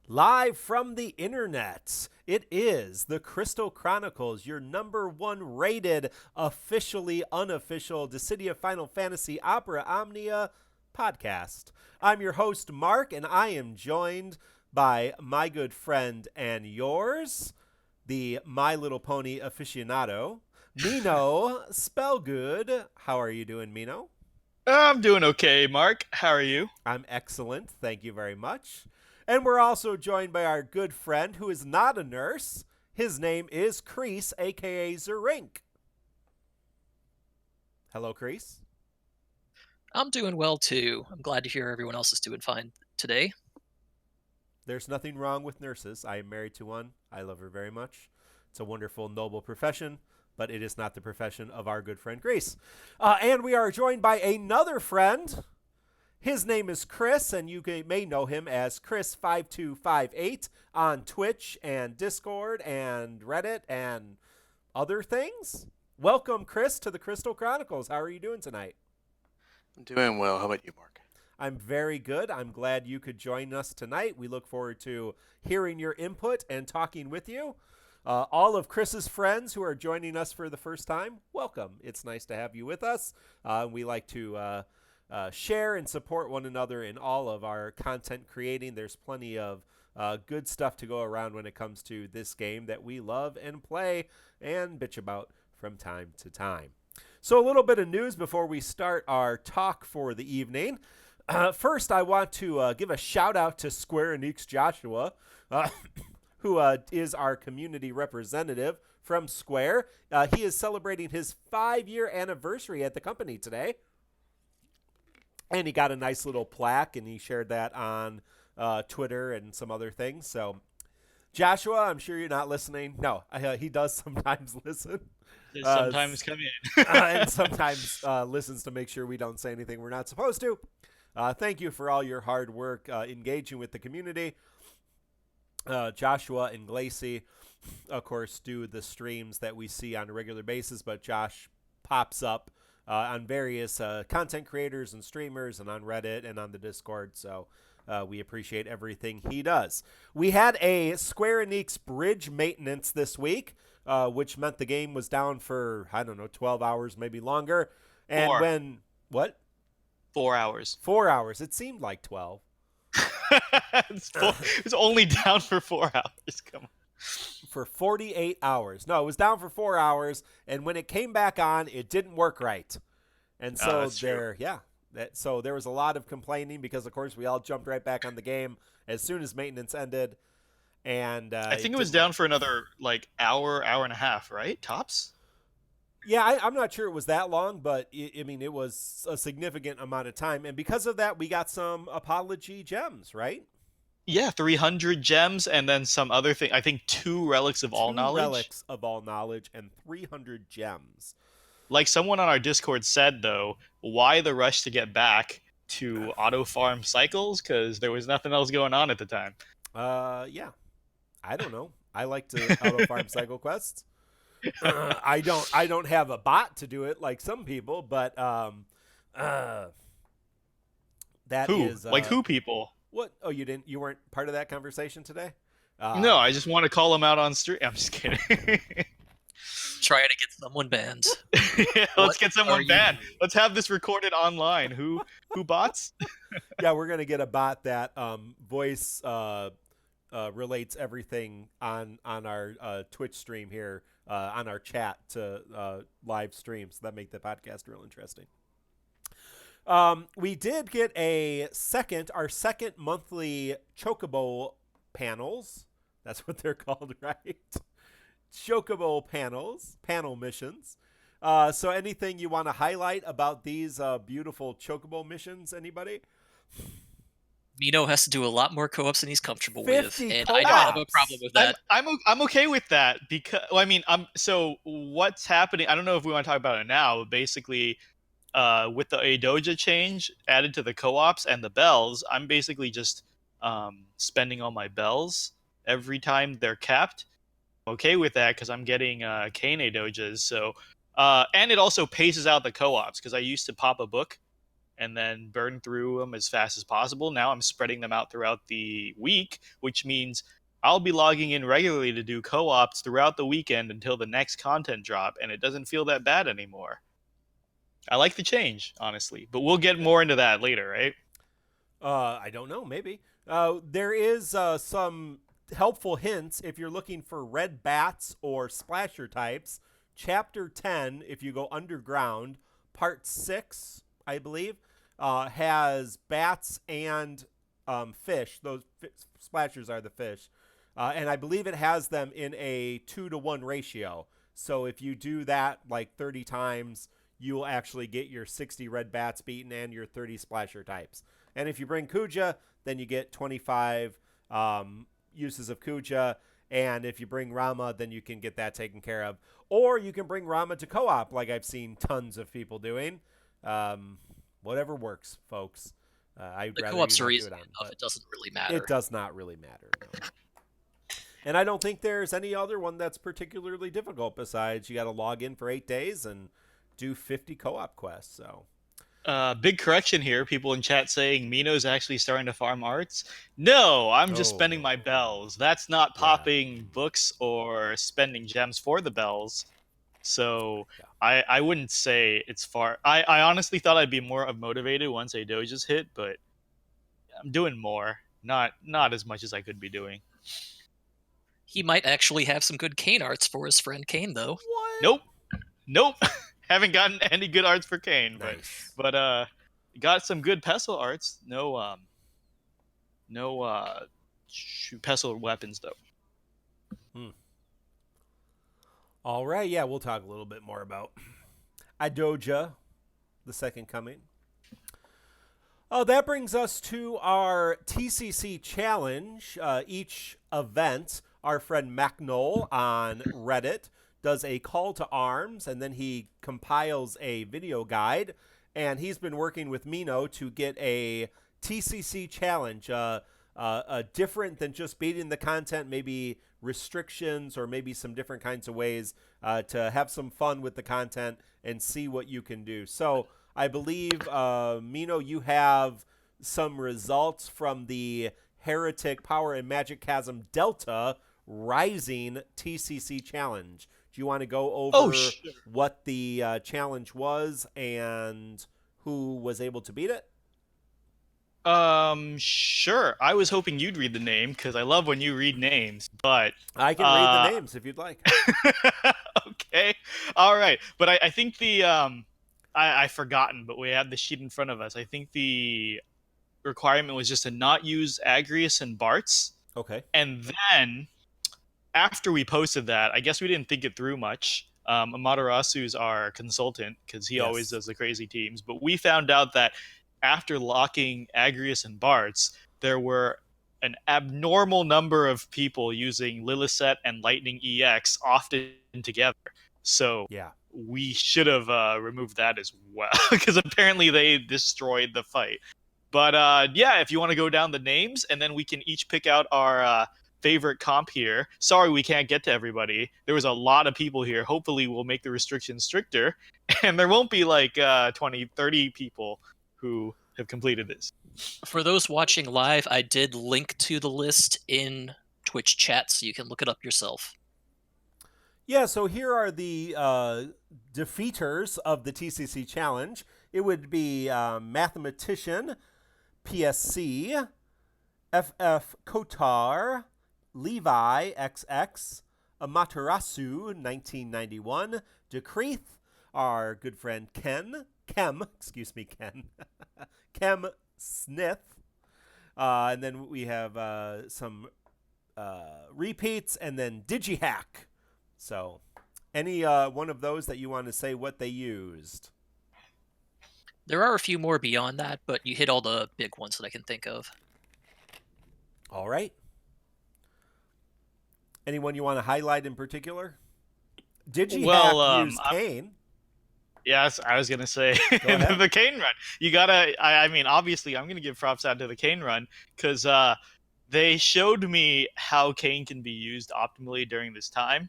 Live from the internet, it is the Crystal Chronicles, your number one rated, officially unofficial Dissidia Final Fantasy Opera Omnia podcast. I'm your host, Mark, and I am joined by my good friend and yours, the My Little Pony aficionado, Mino Spellgood. How are you doing, Mino? I'm doing okay, Mark. How are you? I'm excellent. Thank you very much. And we're also joined by our good friend who is not a nurse. His name is Kreese, aka Zerink. Hello, Kreese. I'm doing well too. I'm glad to hear everyone else is doing fine today. There's nothing wrong with nurses. I am married to one. I love her very much. It's a wonderful, noble profession, but it is not the profession of our good friend Grace. And we are joined by another friend. His name is Chris, and you may know him as Chris5258 on Twitch and Discord and Reddit and other things. Welcome, Chris, to the Crystal Chronicles. How are you doing tonight? I'm doing well. How about you, Mark? I'm very good. I'm glad you could join us tonight. We look forward to hearing your input and talking with you. All of Chris's friends who are joining us for the first time, welcome. It's nice to have you with us. We like to share and support one another in all of our content creating. There's plenty of good stuff to go around when it comes to this game that we love and play and bitch about from time to time. So a little bit of news before we start our talk for the evening. First, I want to give a shout out to SQEX-Joshua, who is our community representative from Square. He is celebrating his 5-year anniversary at the company today. And he got a nice little plaque, and he shared that on Twitter and some other things. So, Joshua, I'm sure you're not listening. No, he does sometimes listen. Sometimes come in. And sometimes listens to make sure we don't say anything we're not supposed to. Thank you for all your hard work engaging with the community. Joshua and Glacy, of course, do the streams that we see on a regular basis, but Josh pops up on various content creators and streamers and on Reddit and on the Discord, so we appreciate everything he does. We had a Square Enix bridge maintenance this week, which meant the game was down for, 12 hours, maybe longer. And Four. when, what? 4 hours. 4 hours. It seemed like 12. It's only down for 4 hours. Come on. For 48 hours. No, it was down for 4 hours, and when it came back on, it didn't work right. And so that's true. so there was a lot of complaining because, of course, we all jumped right back on the game as soon as maintenance ended. And I think it was down for another hour and a half, right? Tops? Yeah, I'm not sure it was that long, but it was a significant amount of time. And because of that, we got some apology gems, right? Yeah, 300 gems and then some other thing. I think 2 relics of all knowledge. 2 relics of all knowledge and 300 gems. Like someone on our Discord said, though, why the rush to get back to auto farm cycles? Because there was nothing else going on at the time. Yeah. I don't know. I like to auto farm cycle quests. I don't have a bot to do it like some people, but that Who? is Who people? What? Oh, you weren't part of that conversation today? No, I just want to call them out on stream. I'm just kidding. Trying to get someone banned. Yeah, let's get are someone you- banned. Let's have this recorded online. Who bots? Yeah, we're gonna get a bot that voice relates everything on our Twitch stream here on our chat to live streams. So that make the podcast real interesting. We did get our second monthly Chocobo panels. That's what they're called, right? Chocobo panel missions. So anything you want to highlight about these beautiful Chocobo missions, anybody? Mino has to do a lot more co-ops than he's comfortable with, 50 and I don't have a co-ops. problem with that. I'm okay with that because so what's happening? I don't know if we want to talk about it now. But basically, with the Eidoja change added to the co-ops and the bells, I'm basically just spending all my bells every time they're capped. I'm okay with that because I'm getting Kane Eidojas. So and it also paces out the co-ops because I used to pop a book and then burn through them as fast as possible. Now I'm spreading them out throughout the week, which means I'll be logging in regularly to do co-ops throughout the weekend until the next content drop, and it doesn't feel that bad anymore. I like the change, honestly, but we'll get more into that later, right? I don't know, maybe. There is some helpful hints if you're looking for red bats or splasher types. Chapter 10, if you go underground, part 6, I believe, has bats and fish. Those splashers are the fish. And I believe it has them in a 2-to-1 ratio. So if you do that like 30 times, you will actually get your 60 red bats beaten and your 30 splasher types. And if you bring Kuja, then you get 25 uses of Kuja. And if you bring Ramuh, then you can get that taken care of. Or you can bring Ramuh to co-op, like I've seen tons of people doing. Whatever works, folks. I'd The rather co-ops you are not easy do it on, enough. but It doesn't really matter. it does not really matter. No. And I don't think there's any other one that's particularly difficult besides you got to log in for 8 days and do 50 co-op quests. So Big correction here. People in chat saying Mino's actually starting to farm arts. No, I'm just Oh. spending my bells. That's not Yeah. popping books or spending gems for the bells. So Yeah. I wouldn't say it's far. I honestly thought I'd be more motivated once Eidoja's hit, but I'm doing more. Not as much as I could be doing. He might actually have some good Kane arts for his friend Kane, though. what? Nope. Haven't gotten any good arts for Kane, Nice. but got some good pestle arts. No pestle weapons though. All right. Yeah, we'll talk a little bit more about Eidoja, the second coming. Oh, that brings us to our TCC challenge. Each event, our friend MacNoll on Reddit does a call to arms, and then he compiles a video guide. And he's been working with Mino to get a TCC challenge, different than just beating the content, maybe restrictions or maybe some different kinds of ways to have some fun with the content and see what you can do. So I believe, Mino, you have some results from the Heretic Power and Magic Chasm Delta Rising TCC challenge. Do you want to go over Sure. what the challenge was and who was able to beat it? Sure. I was hoping you'd read the name because I love when you read names, but I can read the names if you'd like. okay. All right. But I think the I've forgotten, but we have the sheet in front of us. I think the requirement was just to not use Agrius and Bart's. Okay. And then after we posted that, I guess we didn't think it through much. Amaterasu's our consultant because he always does the crazy teams. But we found out that after locking Agrius and Bart's, there were an abnormal number of people using Lilithset and Lightning EX often together. So Yeah. we should have removed that as well because apparently they destroyed the fight. But yeah, if you want to go down the names and then we can each pick out our favorite comp here. Sorry we can't get to everybody. There was a lot of people here. Hopefully we'll make the restrictions stricter and there won't be like 20, 30 people who have completed this. For those watching live, I did link to the list in Twitch chat, so you can look it up yourself. Yeah, so here are the defeaters of the TCC challenge. It would be Mathematician, PSC, FF Kotar, Levi XX, Amaterasu 1991, Decreeth, our good friend Ken Smith, and then we have some repeats, and then DigiHack. So, any one of those that you want to say what they used? There are a few more beyond that, but you hit all the big ones that I can think of. All right. Anyone you want to highlight in particular? DigiHack used Kane. Yes, I was gonna say the Kane run. You gotta. I mean, obviously, I'm gonna give props out to the Kane run because they showed me how Kane can be used optimally during this time.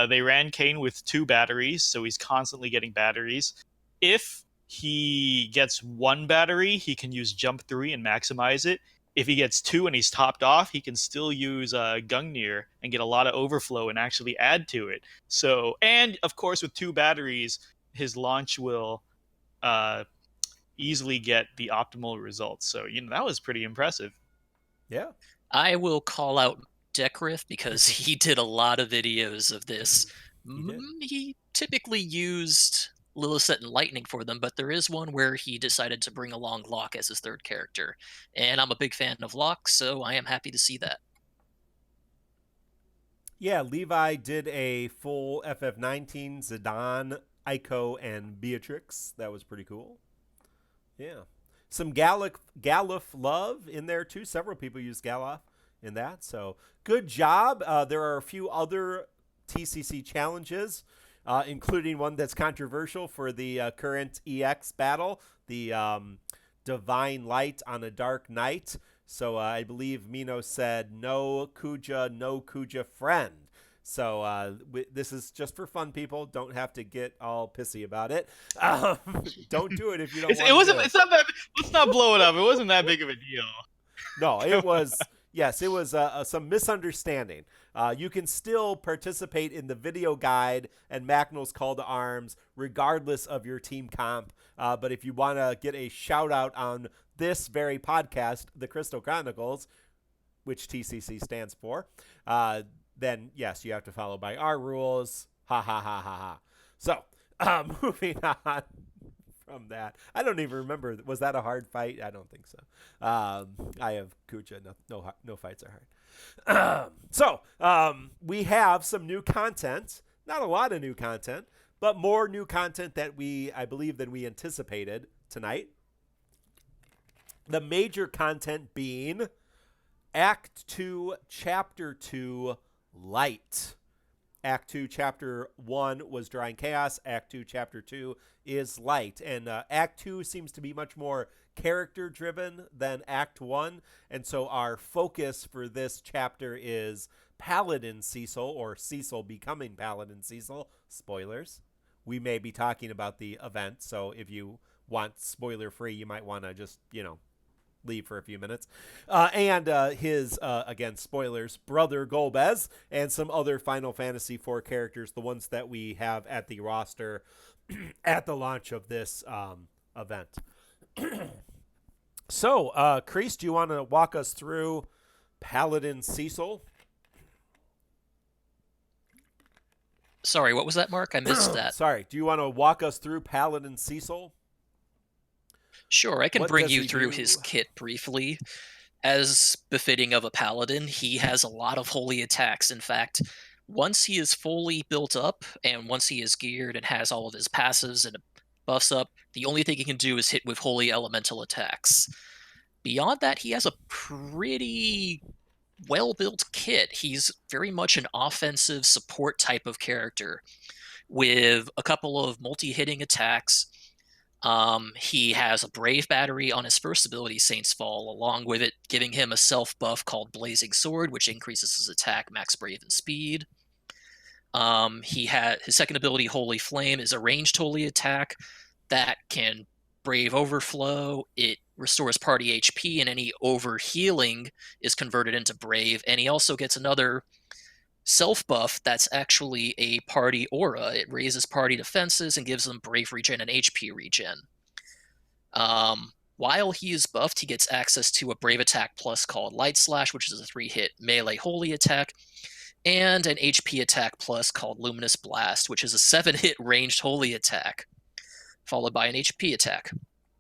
They ran Kane with 2 batteries, so he's constantly getting batteries. If he gets 1 battery, he can use Jump 3 and maximize it. If he gets 2 and he's topped off, he can still use Gungnir and get a lot of overflow and actually add to it. So, and of course, with 2 batteries, his launch will easily get the optimal results. So, that was pretty impressive. Yeah. I will call out Decriff because he did a lot of videos of this. He did. He typically used Lilith and Lightning for them, but there is one where he decided to bring along Locke as his third character. And I'm a big fan of Locke, so I am happy to see that. Yeah, Levi did a full FF19, Zidane, Aiko, and Beatrix. That was pretty cool. Yeah. Some Galuf love in there, too. Several people use Galuf in that. So, good job. There are a few other TCC challenges, including one that's controversial for the current EX battle, the Divine Light on a Dark Night. So I believe Mino said, no Kuja friend. So this is just for fun, people. Don't have to get all pissy about it. Don't do it if you don't want to. It's not that. Let's not blow it up. It wasn't that big of a deal. No, it was. Yes, it was some misunderstanding. You can still participate in the video guide and Macnol's call to arms, regardless of your team comp. But if you want to get a shout out on this very podcast, the Crystal Chronicles, which TCC stands for, then yes, you have to follow by our rules. Ha ha ha ha ha. So, moving on from that. I don't even remember. Was that a hard fight? I don't think so. I have Kuja. No fights are hard. So, we have some new content. Not a lot of new content, but more new content that I believe, than we anticipated tonight. The major content being Act 2, Chapter 2, Light. Act 2, Chapter 1 was Drawing Chaos. Act 2, Chapter 2 is Light. And Act 2 seems to be much more character-driven than Act 1. And so our focus for this chapter is Paladin Cecil, or Cecil becoming Paladin Cecil. Spoilers. We may be talking about the event, so if you want spoiler-free, you might want to just, leave for a few minutes. And his, again, spoilers, brother Golbez, and some other Final Fantasy IV characters, the ones that we have at the roster at the launch of this event. So, Kreese, do you want to walk us through Paladin Cecil? Sorry, what was that, Mark? I missed that. Sorry, do you want to walk us through Paladin Cecil? Sure, I can What bring does you he through do? his kit briefly. As befitting of a paladin, he has a lot of holy attacks. In fact, once he is fully built up, and once he is geared and has all of his passives and buffs up, the only thing he can do is hit with holy elemental attacks. Beyond that, he has a pretty well-built kit. He's very much an offensive support type of character, with a couple of multi-hitting attacks. He has a Brave battery on his first ability, Saint's Fall, along with it giving him a self buff called Blazing Sword, which increases his attack, max Brave, and speed. He had his second ability, Holy Flame, is a ranged holy attack that can Brave Overflow. It restores party HP, and any overhealing is converted into Brave. And he also gets another self buff that's actually a party aura. It raises party defenses and gives them Brave regen and HP regen. While he is buffed, he gets access to a Brave attack plus called Light Slash, which is a 3-hit melee holy attack, and an HP attack plus called Luminous Blast, which is a 7-hit ranged holy attack, followed by an HP attack.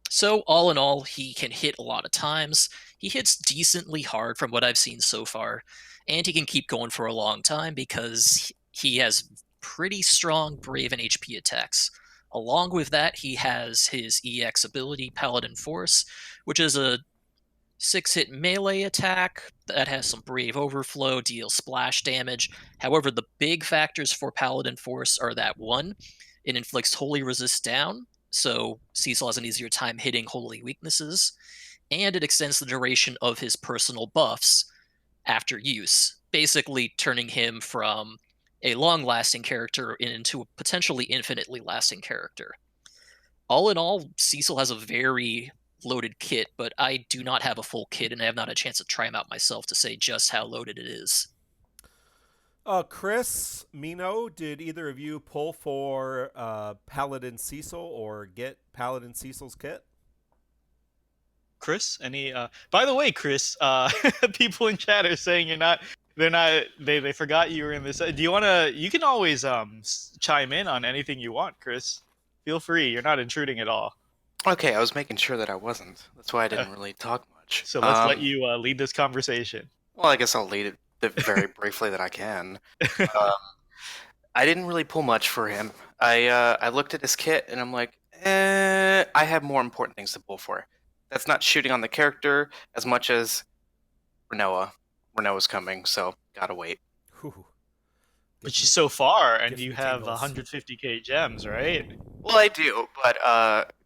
So all in all, he can hit a lot of times. He hits decently hard from what I've seen so far, and he can keep going for a long time because he has pretty strong Brave and HP attacks. Along with that, he has his EX ability, Paladin Force, which is a 6-hit melee attack that has some Brave Overflow, deals splash damage. However, the big factors for Paladin Force are that 1, it inflicts Holy Resist down, so Cecil has an easier time hitting holy weaknesses, and it extends the duration of his personal buffs after use, basically turning him from a long-lasting character into a potentially infinitely lasting character. all in all, Cecil has a very loaded kit, but I do not have a full kit, and I have not had a chance to try them out myself to say just how loaded it is. Chris, Mino, did either of you pull for Paladin Cecil or get Paladin Cecil's kit? Chris, any? By the way, Chris, people in chat are saying you're not. They're not. They forgot you were in this. Do you want to? You can always chime in on anything you want, Chris. Feel free. You're not intruding at all. Okay, I was making sure that I wasn't. That's why I didn't really talk much. So let's let you lead this conversation. Well, I guess I'll lead it very briefly that I can. I didn't really pull much for him. I looked at his kit and I'm like, I have more important things to pull for. That's not shooting on the character as much as Renoa. Renoa's coming, so gotta wait. Whew. But she's so far, and gives you me have tingles. 150k gems, right? Well, I do, but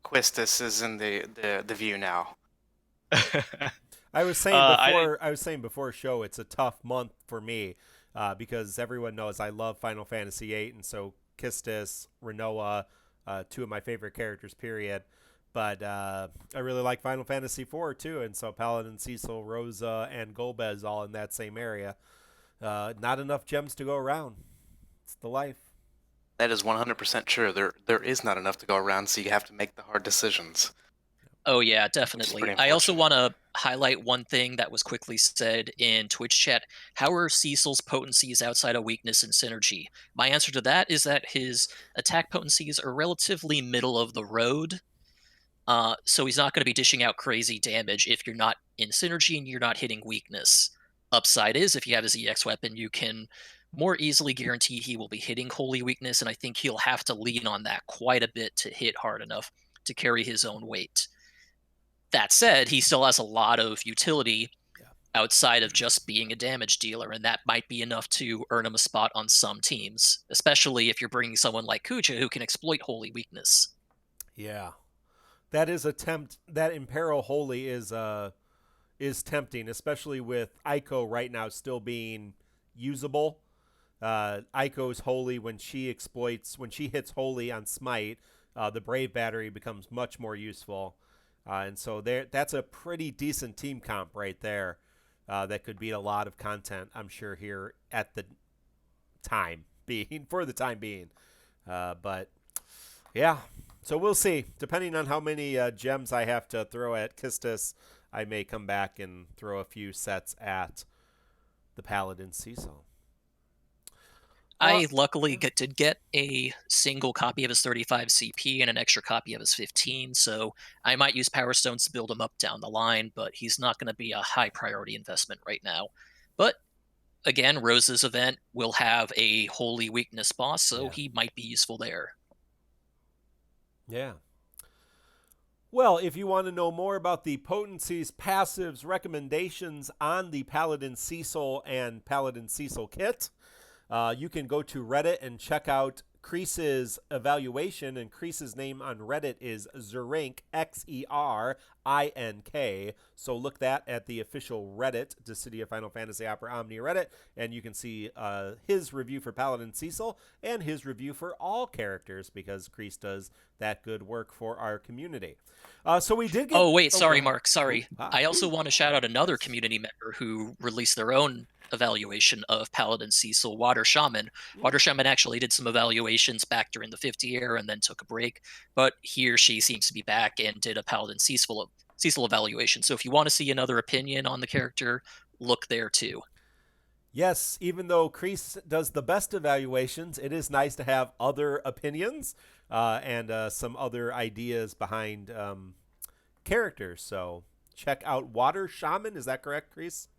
Quistis is in the view now. I was saying I I was saying before show, it's a tough month for me because everyone knows I love Final Fantasy VIII, and so Kistis, Renoa, two of my favorite characters. Period. But I really like Final Fantasy IV too, and so Paladin, Cecil, Rosa, and Golbez all in that same area. Not enough gems to go around. It's the life. That is 100% true. There is not enough to go around, so you have to make the hard decisions. Oh yeah, definitely. pretty I also unfortunate. want to highlight one thing that was quickly said in Twitch chat. How are Cecil's potencies outside of weakness and synergy? My answer to that is that his attack potencies are relatively middle of the road. So he's not going to be dishing out crazy damage if you're not in synergy and you're not hitting weakness. Upside is if you have his EX weapon, you can more easily guarantee he will be hitting holy weakness, and I think he'll have to lean on that quite a bit to hit hard enough to carry his own weight. That said, he still has a lot of utility outside of just being a damage dealer, and that might be enough to earn him a spot on some teams, especially if you're bringing someone like Kuja who can exploit holy weakness. Yeah, that is a tempt. That Imperil Holy is tempting, especially with Aiko right now still being usable. Aiko's Holy when she hits Holy on Smite, the Brave Battery becomes much more useful. And so that's a pretty decent team comp right there that could beat a lot of content, I'm sure, here at the time being, for the time being. But, yeah, so we'll see. Depending on how many gems I have to throw at Kistis, I may come back and throw a few sets at the Paladin Cecil. I luckily did get a single copy of his 35 CP and an extra copy of his 15, so I might use Power Stones to build him up down the line, but he's not going to be a high priority investment right now. But again, Rose's event will have a holy weakness boss, so he might be useful there. Yeah. Well, if you want to know more about the potencies, passives, recommendations on the Paladin Cecil and Paladin Cecil kit, you can go to Reddit and check out Kreese's evaluation, and Kreese's name on Reddit is Zerink, Xerink. So look that at the official Reddit, Dissidia Final Fantasy Opera Omnia Reddit, and you can see his review for Paladin Cecil and his review for all characters, because Kreese does that good work for our community. So we did get... Oh, wait, sorry, Mark, sorry. Ooh, I also want to shout out another community member who released their own evaluation of Paladin Cecil, Water Shaman. Water Shaman actually did some evaluations back during the 50 year and then took a break, but he or she seems to be back and did a Paladin Cecil evaluation. So if you want to see another opinion on the character, look there too. Yes, even though Kreese does the best evaluations, it is nice to have other opinions and some other ideas behind characters. So check out Water Shaman. Is that correct, Kreese?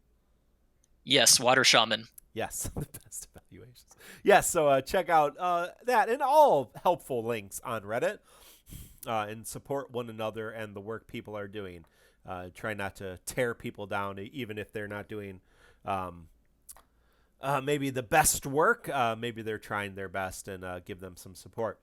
Yes, Water Shaman. Yes, the best evaluations. Yes, so check out that and all helpful links on Reddit and support one another and the work people are doing. Try not to tear people down, even if they're not doing maybe the best work. Maybe they're trying their best, and give them some support.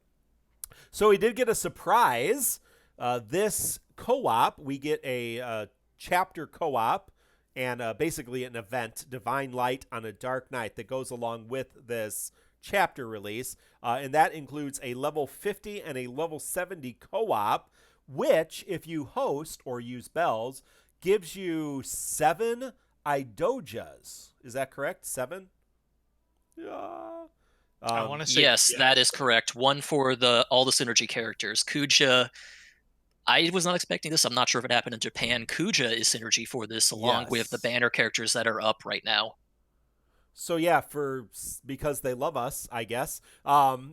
So we did get a surprise. This co-op, we get a chapter co-op and basically an event, Divine Light on a Dark Night, that goes along with this chapter release, and that includes a level 50 and a level 70 co-op, which, if you host or use bells, gives you 7 Eidojas. Is that correct? 7? Yeah. I want to say Yes, that is correct. One for all the synergy characters. Kuja, I was not expecting this. I'm not sure if it happened in Japan. Kuja is synergy for this, along with the banner characters that are up right now. So yeah, because they love us, I guess,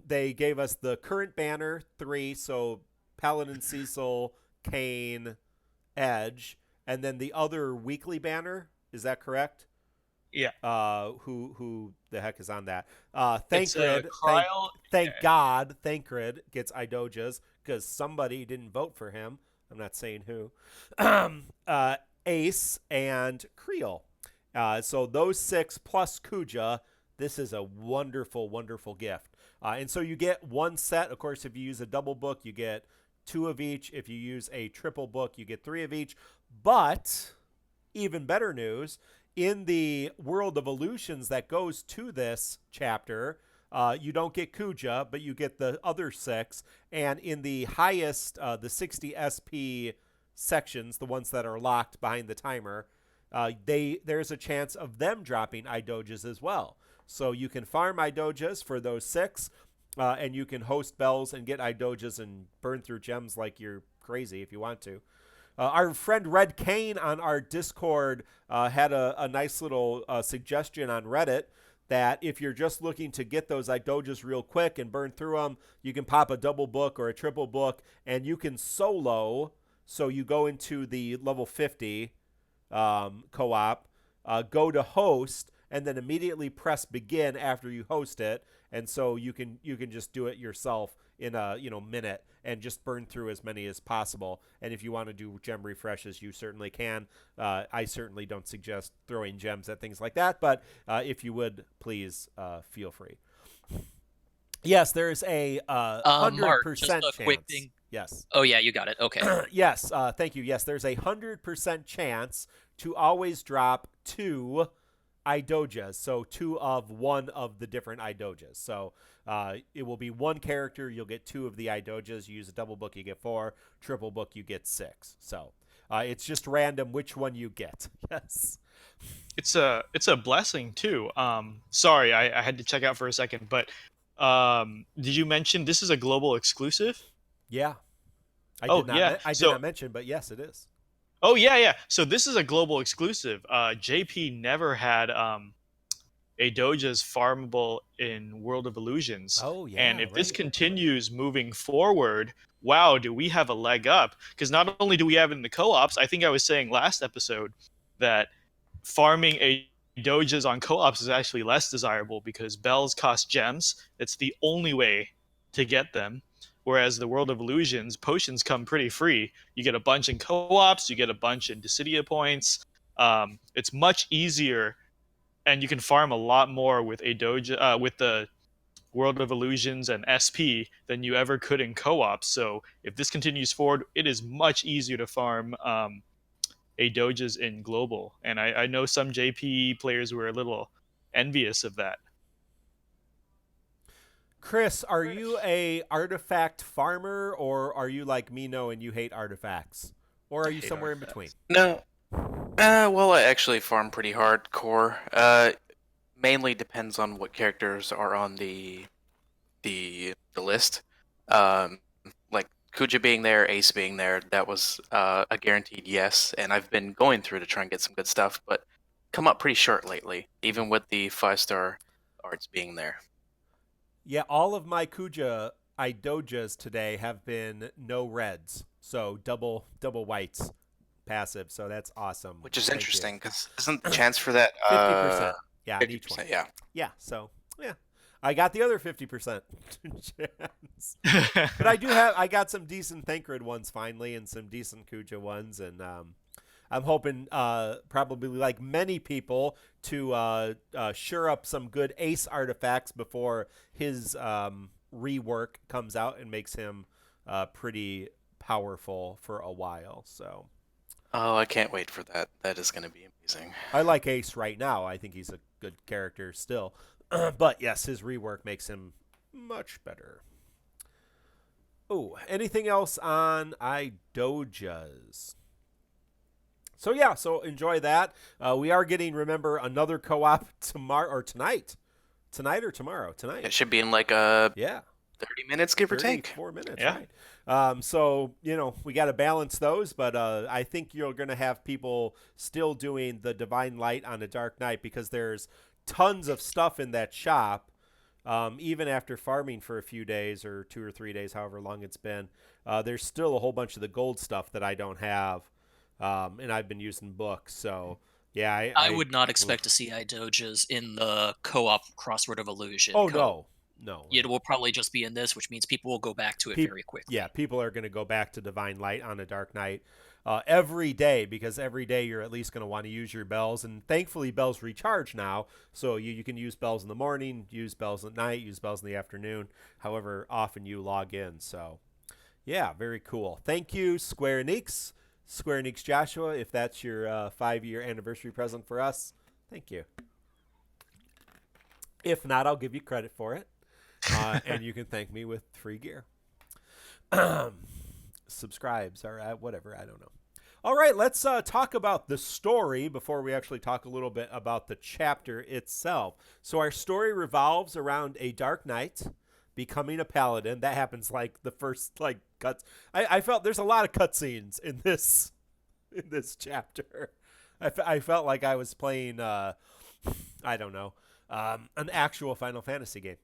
they gave us the current banner 3, so Paladin Cecil, Kane, Edge, and then the other weekly banner. Is that correct? Yeah. Who the heck is on that? It's, Thancred. Kryl- Thank God, Thancred gets Eidojas because somebody didn't vote for him. I'm not saying who. Ace and Creel. So those 6 plus Kuja, this is a wonderful, wonderful gift. And so you get 1 set. Of course, if you use a double book, you get 2 of each. If you use a triple book, you get 3 of each. But even better news, in the World of Illusions that goes to this chapter, you don't get Kuja, but you get the other 6. And in the highest, the 60 SP sections, the ones that are locked behind the timer, there's a chance of them dropping Eidojas as well. So you can farm Eidojas for those 6, and you can host bells and get Eidojas and burn through gems like you're crazy if you want to. Our friend Red Kane on our Discord had a nice little suggestion on Reddit that if you're just looking to get those Eidojas real quick and burn through them, you can pop a double book or a triple book, and you can solo. So you go into the level 50 co-op, go to host, and then immediately press begin after you host it, and so you can just do it yourself in a minute and just burn through as many as possible. And if you want to do gem refreshes, you certainly can. I certainly don't suggest throwing gems at things like that, but if you would, please feel free. Yes, there's a 100% Mark, just a chance. quick thing. Yes. Oh yeah, you got it. Okay. Yes, thank you. Yes, there's a 100% chance to always drop 2 Eidojas, so 2 of one of the different Eidojas. So it will be 1 character, you'll get 2 of the Eidojas. You use a double book, you get 4. Triple book, you get 6. So it's just random which one you get. Yes. It's a blessing too. Sorry, I had to check out for a second, but did you mention this is a global exclusive? Yeah. I did not mention, but yes, it is. Oh yeah. So this is a global exclusive. JP never had Eidojas farmable in World of Illusions. Oh yeah. And if this continues moving forward, wow, do we have a leg up? Because not only do we have it in the co-ops, I think I was saying last episode that farming Eidojas on co-ops is actually less desirable because bells cost gems. It's the only way to get them. Whereas the World of Illusions, potions come pretty free. You get a bunch in co-ops, you get a bunch in Dissidia points. It's much easier, and you can farm a lot more with Eidoja, with the World of Illusions and SP than you ever could in co-ops. So if this continues forward, it is much easier to farm Eidojas in global. And I know some JP players were a little envious of that. Chris, are you a artifact farmer, or are you like Mino and you hate artifacts? Or are you somewhere in between? No. Well, I actually farm pretty hardcore. Mainly depends on what characters are on the list. Like Kuja being there, Ace being there, that was a guaranteed yes. And I've been going through to try and get some good stuff, but come up pretty short lately, even with the 5-star arts being there. Yeah, all of my Kuja Eidojas today have been no reds, so double whites passive. So that's awesome. Which is interesting because isn't the chance for that 50%? Yeah, 50%, each one. yeah. Yeah. So yeah, I got the other 50% chance. But I got some decent Thancred ones finally, and some decent Kuja ones, and I'm hoping, probably like many people, to sure up some good Ace artifacts before his rework comes out and makes him pretty powerful for a while. So, oh, I can't wait for that. That is going to be amazing. I like Ace right now. I think he's a good character still. But yes, his rework makes him much better. Oh, anything else on Eidojas? So yeah, so enjoy that. We are getting, remember, another co-op tomorrow or tonight. Tonight or tomorrow? Tonight. It should be in like 30 minutes, give or take. 4 minutes, Yeah. right. So, we got to balance those, but I think you're going to have people still doing the Divine Light on a Dark Night because there's tons of stuff in that shop. Even after farming for a few days or 2 or 3 days, however long it's been, there's still a whole bunch of the gold stuff that I don't have, and I've been using books. So, yeah. I would not expect to see Eidojas in the co-op Crossword of Illusion. Oh, no. It will probably just be in this, which means people will go back to it very quickly. Yeah, people are going to go back to Divine Light on a Dark Night every day, because every day you're at least going to want to use your bells. And thankfully, bells recharge now. So you can use bells in the morning, use bells at night, use bells in the afternoon, however often you log in. So, yeah, very cool. Thank you, Square Enix. Square Enix Joshua, if that's your 5-year anniversary present for us, thank you. If not, I'll give you credit for it. And you can thank me with free gear. Subscribes or whatever, I don't know. All right, let's talk about the story before we actually talk a little bit about the chapter itself. So our story revolves around a Dark Knight becoming a paladin. That happens like the first cuts. I felt there's a lot of cutscenes in this chapter. I felt like I was playing I don't know, an actual Final Fantasy game.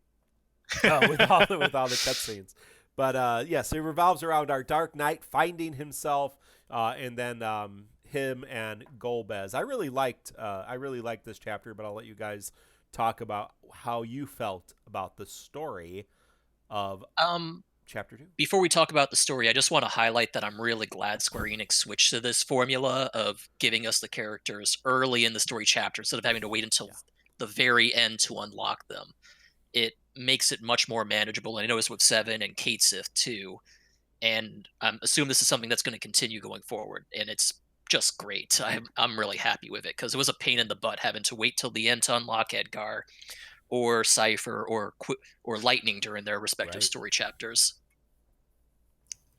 With all the cutscenes. But yes, it revolves around our Dark Knight finding himself, and then him and Golbez. I really liked this chapter, but I'll let you guys talk about how you felt about the story of chapter 2. Before we talk about the story, I just want to highlight that I'm really glad Square Enix switched to this formula of giving us the characters early in the story chapter instead of having to wait until the very end to unlock them. It makes it much more manageable, and I noticed with 7 and Kate Sith too, and I assume this is something that's going to continue going forward, and it's just great. I'm really happy with it, because it was a pain in the butt having to wait till the end to unlock Edgar or Cypher or Lightning during their respective story chapters.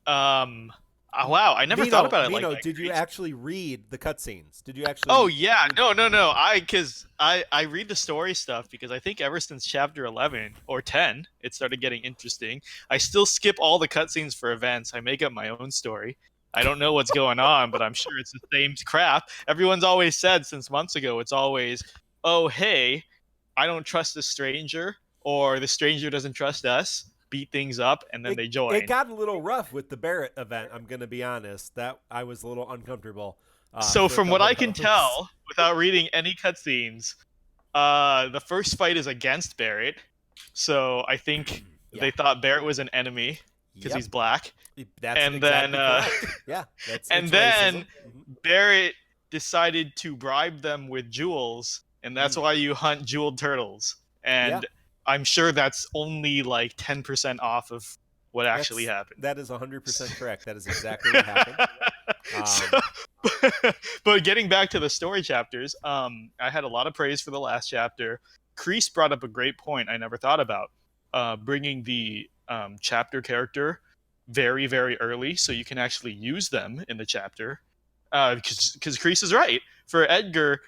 Wow, I never thought about it Mino, like that. Did you actually read the cutscenes? Did you actually? Oh yeah, no. I read the story stuff because I think ever since chapter 11 or 10, it started getting interesting. I still skip all the cutscenes for events. I make up my own story. I don't know what's going on, but I'm sure it's the same crap. Everyone's always said since months ago. It's always, oh hey, I don't trust the stranger, or the stranger doesn't trust us. Beat things up, and then they join. It got a little rough with the Barrett event. I'm going to be honest. That I was a little uncomfortable. So from what I can tell, without reading any cutscenes, the first fight is against Barrett. So I think they thought Barrett was an enemy because he's black. That's and exactly then correct. That's and then Barrett decided to bribe them with jewels, and that's why you hunt jeweled turtles. And I'm sure that's only like 10% off of what actually happened. That is 100% correct. That is exactly what happened. But getting back to the story chapters, I had a lot of praise for the last chapter. Kreese brought up a great point I never thought about, bringing the chapter character very, very early so you can actually use them in the chapter. Because Kreese is right. For Edgar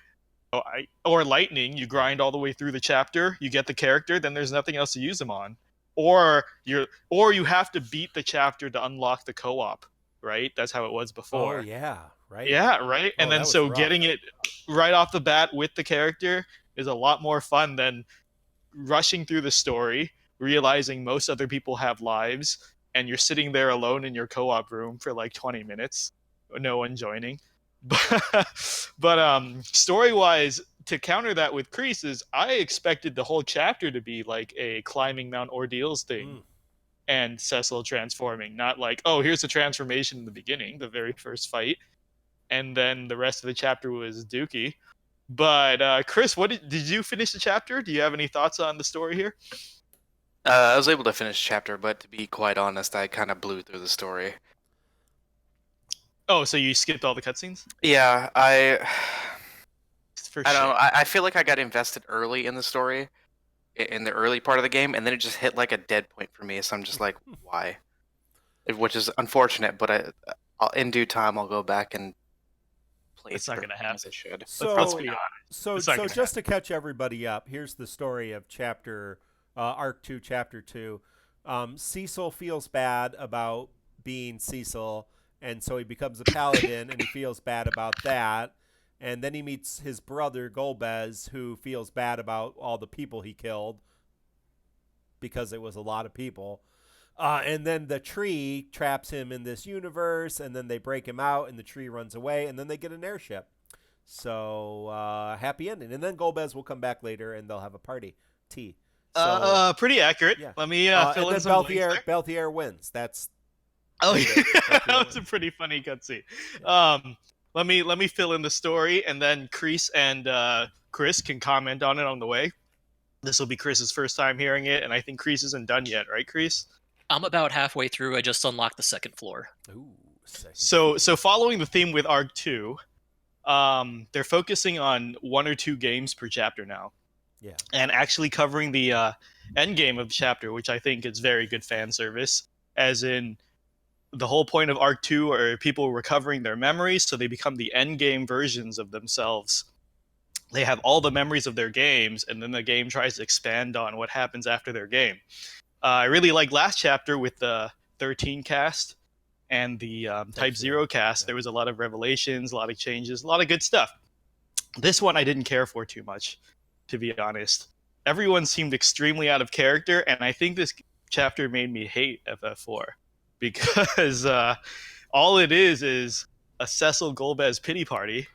or Lightning, you grind all the way through the chapter, you get the character, then there's nothing else to use them on. Or you have to beat the chapter to unlock the co-op, right? That's how it was before. Oh yeah, right. Yeah, right. And then so getting it right off the bat with the character is a lot more fun than rushing through the story, realizing most other people have lives, and you're sitting there alone in your co-op room for like 20 minutes, no one joining. But story-wise, to counter that with Kreese, I expected the whole chapter to be like a climbing Mount Ordeals thing, and Cecil transforming, not like, oh, here's the transformation in the beginning, the very first fight, and then the rest of the chapter was Dookie. But Chris, did you finish the chapter? Do you have any thoughts on the story here? I was able to finish the chapter, but to be quite honest, I kind of blew through the story. Oh, so you skipped all the cutscenes? Yeah, I don't know. I feel like I got invested early in the story. in the early part of the game, and then it just hit like a dead point for me. So I'm just like, why? Which is unfortunate, but in due time I'll go back and play. It's not through gonna them as happen. I should. Let's be honest. So It's not gonna just to catch everybody up, here's the story of Arc 2, Chapter 2. Cecil feels bad about being Cecil, and so he becomes a paladin, and he feels bad about that. And then he meets his brother, Golbez, who feels bad about all the people he killed because it was a lot of people. And then the tree traps him in this universe, and then they break him out, and the tree runs away, and then they get an airship. So, happy ending. And then Golbez will come back later, and they'll have a party. Tea. So, Pretty accurate. yeah. Let me fill and in then some blanks there. Belthier wins. That's Oh, yeah. Belthier That was a wins. pretty funny cutscene. Let me fill in the story, and then Kreese and Chris can comment on it on the way. This will be Chris's first time hearing it, and I think Kreese isn't done yet, right, Kreese? I'm about halfway through. I just unlocked the second floor. Ooh, second. So following the theme with Arc 2, they're focusing on 1 or 2 games per chapter now. Yeah. And actually covering the end game of the chapter, which I think is very good fan service, as in the whole point of Arc 2 are people recovering their memories, so they become the end game versions of themselves. They have all the memories of their games, and then the game tries to expand on what happens after their game. I really like last chapter with the 13 cast and the Type 0 cast. Yeah. There was a lot of revelations, a lot of changes, a lot of good stuff. This one I didn't care for too much, to be honest. Everyone seemed extremely out of character, and I think this chapter made me hate FF4 because all it is a Cecil Golbez pity party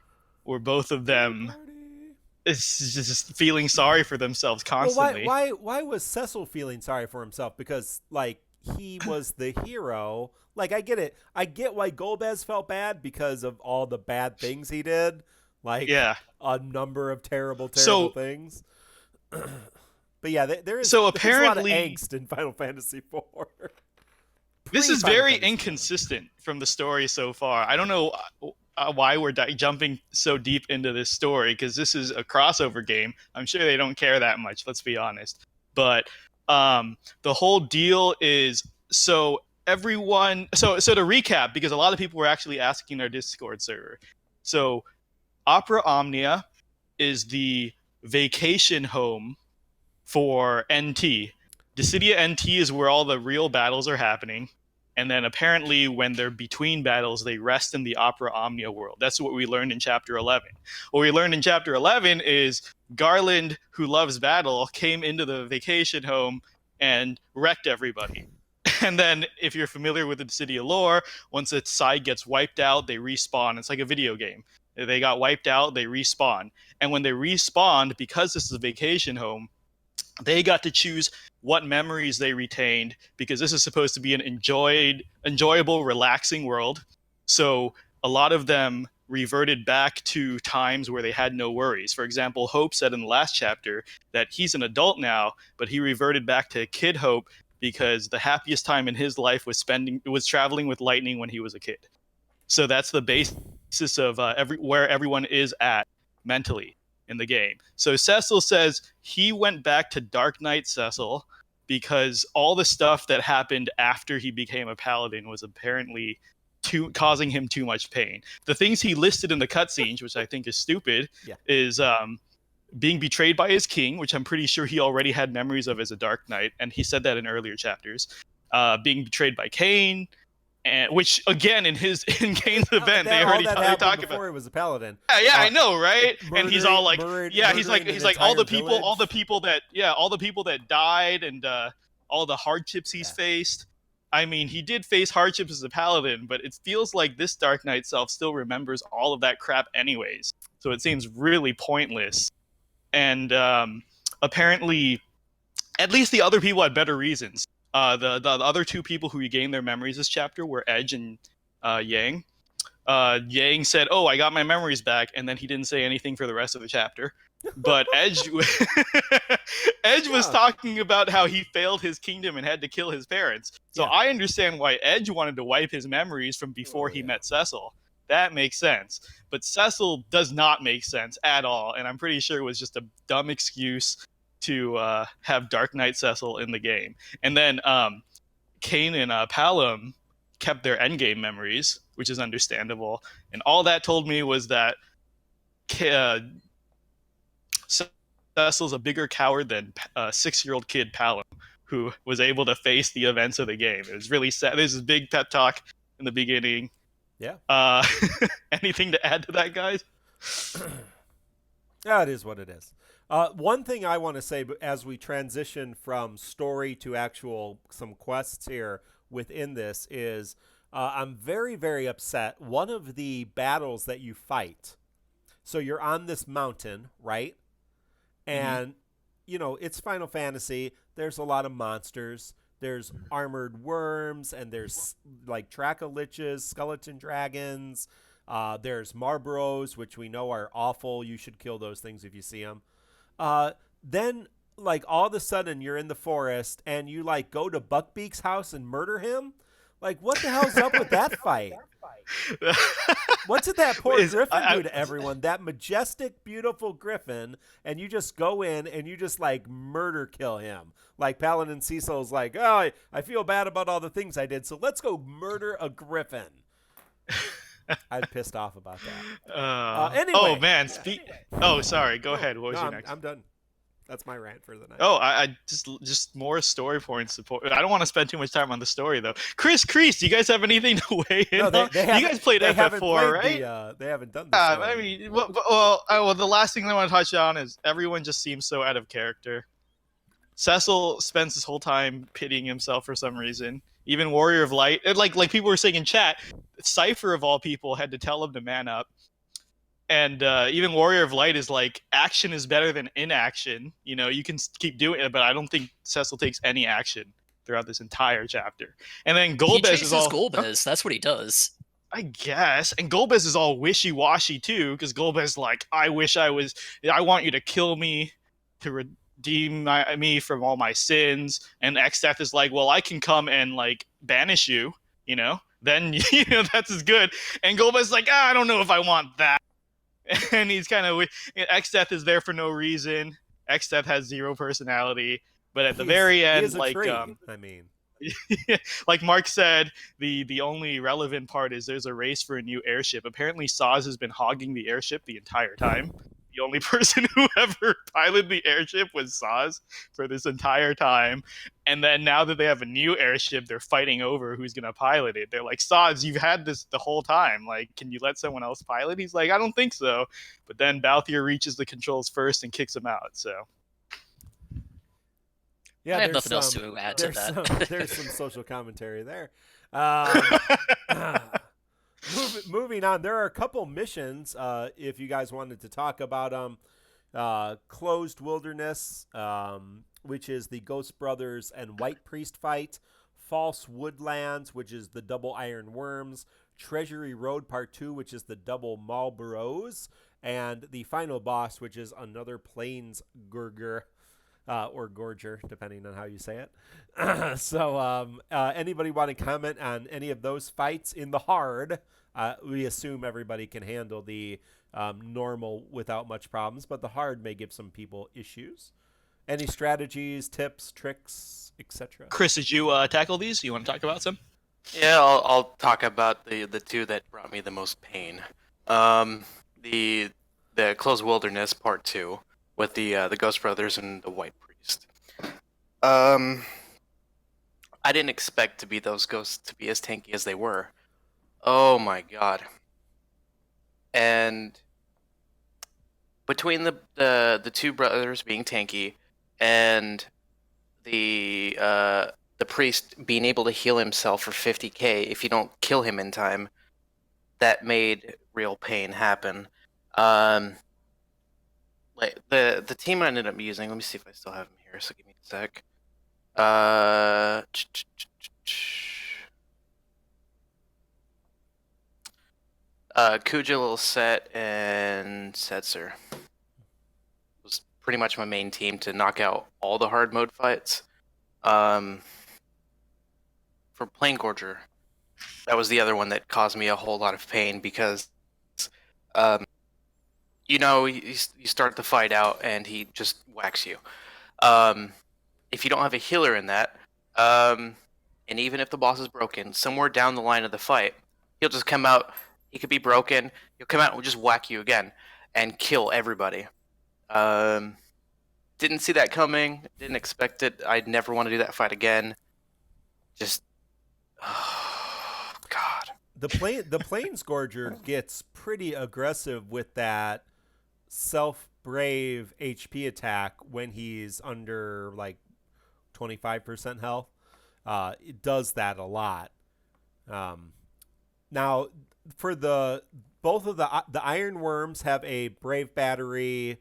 where both of them is just feeling sorry for themselves constantly. Well, why was Cecil feeling sorry for himself? Because like he was the hero. Like I get it. I get why Golbez felt bad because of all the bad things he did. Like a number of terrible things. But yeah, there's a lot of angst in Final Fantasy IV. This is very inconsistent from the story so far. I don't know why we're jumping so deep into this story, because this is a crossover game. I'm sure they don't care that much, let's be honest. But the whole deal is, so to recap, because a lot of people were actually asking our Discord server. So Opera Omnia is the vacation home for NT. Dissidia NT is where all the real battles are happening. And then apparently when they're between battles, they rest in the Opera Omnia world. That's what we learned in Chapter 11. What we learned in Chapter 11 is Garland, who loves battle, came into the vacation home and wrecked everybody. And then if you're familiar with the Dissidia lore, once its side gets wiped out, they respawn. It's like a video game. They got wiped out, they respawn. And when they respawned, because this is a vacation home, they got to choose what memories they retained, because this is supposed to be an enjoyable, relaxing world. So a lot of them reverted back to times where they had no worries. For example, Hope said in the last chapter that he's an adult now, but he reverted back to kid Hope because the happiest time in his life was traveling with Lightning when he was a kid. So that's the basis of where everyone is at mentally in the game. So Cecil says he went back to Dark Knight Cecil because all the stuff that happened after he became a paladin was apparently causing him too much pain. The things he listed in the cutscenes, which I think is stupid, is being betrayed by his king, which I'm pretty sure he already had memories of as a Dark Knight, and he said that in earlier chapters. Being betrayed by Kain, and which again in Kane's event they already talked about before he was a paladin. Yeah, I know, right? And he's all like, he's like all the people that died and all the hardships he's faced. I mean, he did face hardships as a paladin, but it feels like this Dark Knight self still remembers all of that crap anyways. So it seems really pointless. And apparently, at least the other people had better reasons. The other 2 people who regained their memories this chapter were Edge and Yang. Yang said, "Oh, I got my memories back," and then he didn't say anything for the rest of the chapter. But Edge was talking about how he failed his kingdom and had to kill his parents. So I understand why Edge wanted to wipe his memories from before he met Cecil. That makes sense. But Cecil does not make sense at all, and I'm pretty sure it was just a dumb excuse to have Dark Knight Cecil in the game. And then Kane and Palom kept their endgame memories, which is understandable. And all that told me was that Cecil's a bigger coward than a 6-year-old kid Palom, who was able to face the events of the game. It was really sad. There's this big pep talk in the beginning. Yeah. Anything to add to that, guys? Yeah, it is what it is. One thing I want to say as we transition from story to actual some quests here within this is I'm very, very upset. One of the battles that you fight, so you're on this mountain, right? And, you know, it's Final Fantasy. There's a lot of monsters. There's armored worms, and there's like Tracha-liches, skeleton dragons. There's Marlboros, which we know are awful. You should kill those things if you see them. Then, like, all of a sudden you're in the forest, and you, like, go to Buckbeak's house and murder him? Like, what the hell's up with that fight? What did that poor griffin do to everyone? That majestic, beautiful griffin, and you just go in and you just, like, murder kill him. Like, Paladin Cecil's like, oh, I feel bad about all the things I did, so let's go murder a griffin. I'm pissed off about that. Anyway. Oh, man. Oh, sorry. Go ahead. What was your next? I'm done. That's my rant for the night. Oh, I just more story points. I don't want to spend too much time on the story, though. Chris, do you guys have anything to weigh in on? You guys played FF4, right? They haven't done this. I mean, well, the last thing I want to touch on is everyone just seems so out of character. Cecil spends his whole time pitying himself for some reason. Even Warrior of Light, like people were saying in chat, Cypher of all people had to tell him to man up. And even Warrior of Light is like, action is better than inaction. You know, you can keep doing it, but I don't think Cecil takes any action throughout this entire chapter. And then Golbez is all... Golbez. That's what he does. I guess. And Golbez is all wishy-washy, too, because Golbez is like, I want you to kill me to redeem me from all my sins. And Xdeath is like, well, I can come and, like, banish you, you know? Then, you know, that's as good. And Golbez is like, I don't know if I want that. And he's kind of... Xdeath is there for no reason. Xdeath has zero personality. But at the very end, like... like Mark said, the only relevant part is there's a race for a new airship. Apparently, Saz has been hogging the airship the entire time. The only person who ever piloted the airship was Saz for this entire time. And then now that they have a new airship, they're fighting over who's going to pilot it. They're like, Saz, you've had this the whole time. Like, can you let someone else pilot? He's like, I don't think so. But then Balthier reaches the controls first and kicks him out, so... Yeah, I have nothing else to add to that. There's some social commentary there. Moving on, there are a couple missions, if you guys wanted to talk about them. Closed Wilderness, which is the Ghost Brothers and Wight Priest fight. False Woodlands, which is the double Iron Worms. Treasury Road Part 2, which is the double Marlboros. And the final boss, which is another Planesgorger. Or Gorger, depending on how you say it. So anybody want to comment on any of those fights in the hard? We assume everybody can handle the normal without much problems, but the hard may give some people issues. Any strategies, tips, tricks, etc.? Chris, did you tackle these? You want to talk about some? Yeah, I'll talk about the two that brought me the most pain. The Closed Wilderness Part 2. With the Ghost Brothers and the Wight Priest. I didn't expect those ghosts to be as tanky as they were. Oh my god. And between the two brothers being tanky and the priest being able to heal himself for 50k if you don't kill him in time, that made real pain happen. Like the team I ended up using, let me see if I still have them here, so give me a sec. Kuja, Little Set, and Setzer was pretty much my main team to knock out all the hard mode fights. For Planesgorger, that was the other one that caused me a whole lot of pain because you know, you start the fight out and he just whacks you. If you don't have a healer in that, and even if the boss is broken, somewhere down the line of the fight, he'll just come out. He could be broken. He'll come out and just whack you again and kill everybody. Didn't see that coming. Didn't expect it. I'd never want to do that fight again. Just, oh, God. The Planesgorger gets pretty aggressive with that self-brave HP attack when he's under like 25% health. It does that a lot. Now, for both of the Iron Worms have a Brave Battery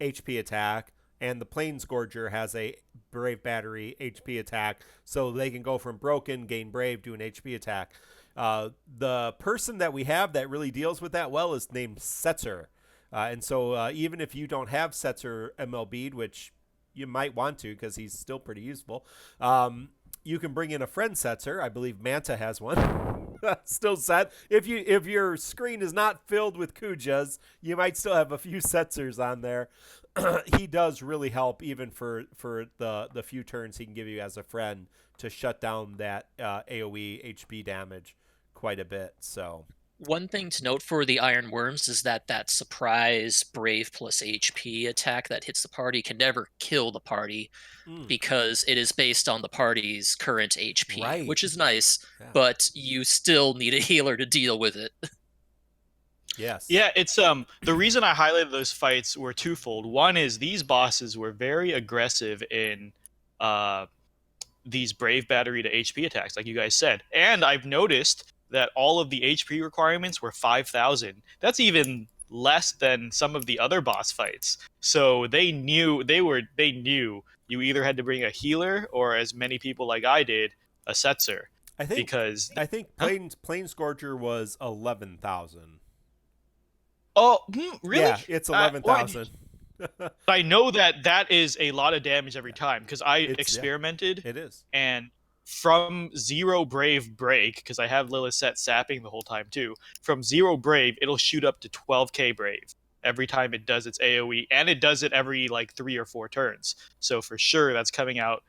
HP attack, and the Planesgorger has a Brave Battery HP attack, so they can go from broken, gain Brave, do an HP attack. The person that we have that really deals with that well is named Setzer. And so even if you don't have Setzer MLB'd, which you might want to because he's still pretty useful, you can bring in a friend Setzer. I believe Manta has one. Still set. If your screen is not filled with Kujas, you might still have a few Setzers on there. He does really help even for the few turns he can give you as a friend to shut down that AoE HP damage quite a bit. So one thing to note for the Iron Worms is that surprise Brave plus HP attack that hits the party can never kill the party because it is based on the party's current HP, Right. which is nice, but you still need a healer to deal with it. Yes. Yeah, it's the reason I highlighted those fights were twofold. One is these bosses were very aggressive in these Brave Battery to HP attacks, like you guys said. And I've noticed that all of the HP requirements were 5,000. That's even less than some of the other boss fights. So they knew you either had to bring a healer or, as many people like I did, a Setzer. I think Planesgorger was 11,000. Oh, really? Yeah, it's 11,000. I know that is a lot of damage every time because I experimented. It is. And from 0 Brave break, because I have Lilith sapping the whole time too, from 0 Brave, it'll shoot up to 12k Brave every time it does its AoE, and it does it every like 3 or 4 turns. So for sure, that's coming out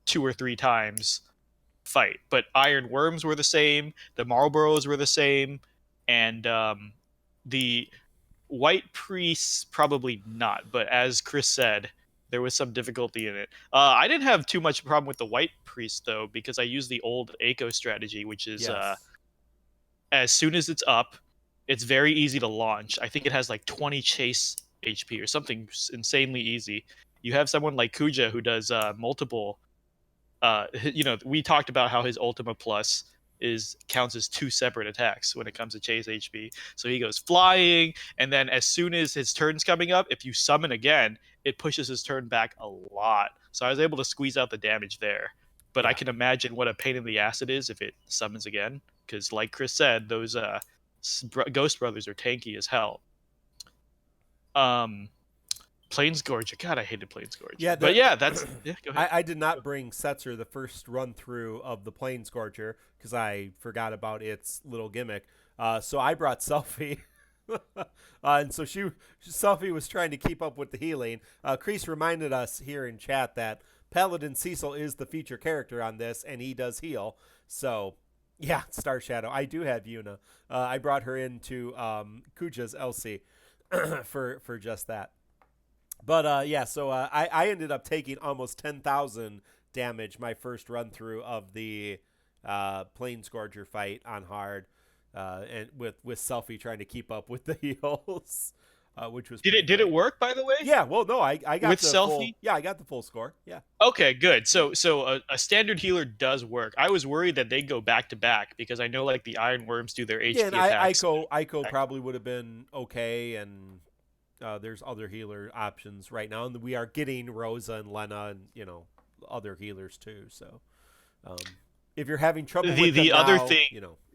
2 or 3 times fight. But Iron Worms were the same, the Marlboros were the same, and the Wight Priests probably not. But as Chris said, there was some difficulty in it. I didn't have too much problem with the Wight Priest, though, because I used the old Echo strategy, which is as soon as it's up, it's very easy to launch. I think it has like 20 chase HP or something insanely easy. You have someone like Kuja who does multiple... we talked about how his Ultima Plus counts as 2 separate attacks when it comes to chase HP. So he goes flying, and then as soon as his turn's coming up, if you summon again, it pushes his turn back a lot. So I was able to squeeze out the damage there. But I can imagine what a pain in the ass it is if it summons again, because like Chris said, those Ghost Brothers are tanky as hell. Planesgorger. God, I hated Planesgorger. Yeah, but yeah, that's... Yeah, go ahead. I did not bring Setzer the first run-through of the Planesgorger because I forgot about its little gimmick. So I brought Selfie. And so Selfie was trying to keep up with the healing. Kreese reminded us here in chat that Paladin Cecil is the feature character on this, and he does heal. So, yeah, Star Shadow. I do have Yuna. I brought her into Kuja's LC for just that. But, so I ended up taking almost 10,000 damage my first run-through of the Planesgorger fight on hard, and with Selfie trying to keep up with the heals, which was... Did it work, by the way? Yeah, well, no, I got with the Selfie? I got the full score, yeah. Okay, good. So a standard healer does work. I was worried that they'd go back-to-back, because I know, like, the Iron Worms do their HP attacks. Ico probably would have been okay, and... there's other healer options right now, and we are getting Rosa and Lena and other healers too. So if you're having trouble with them other now, thing,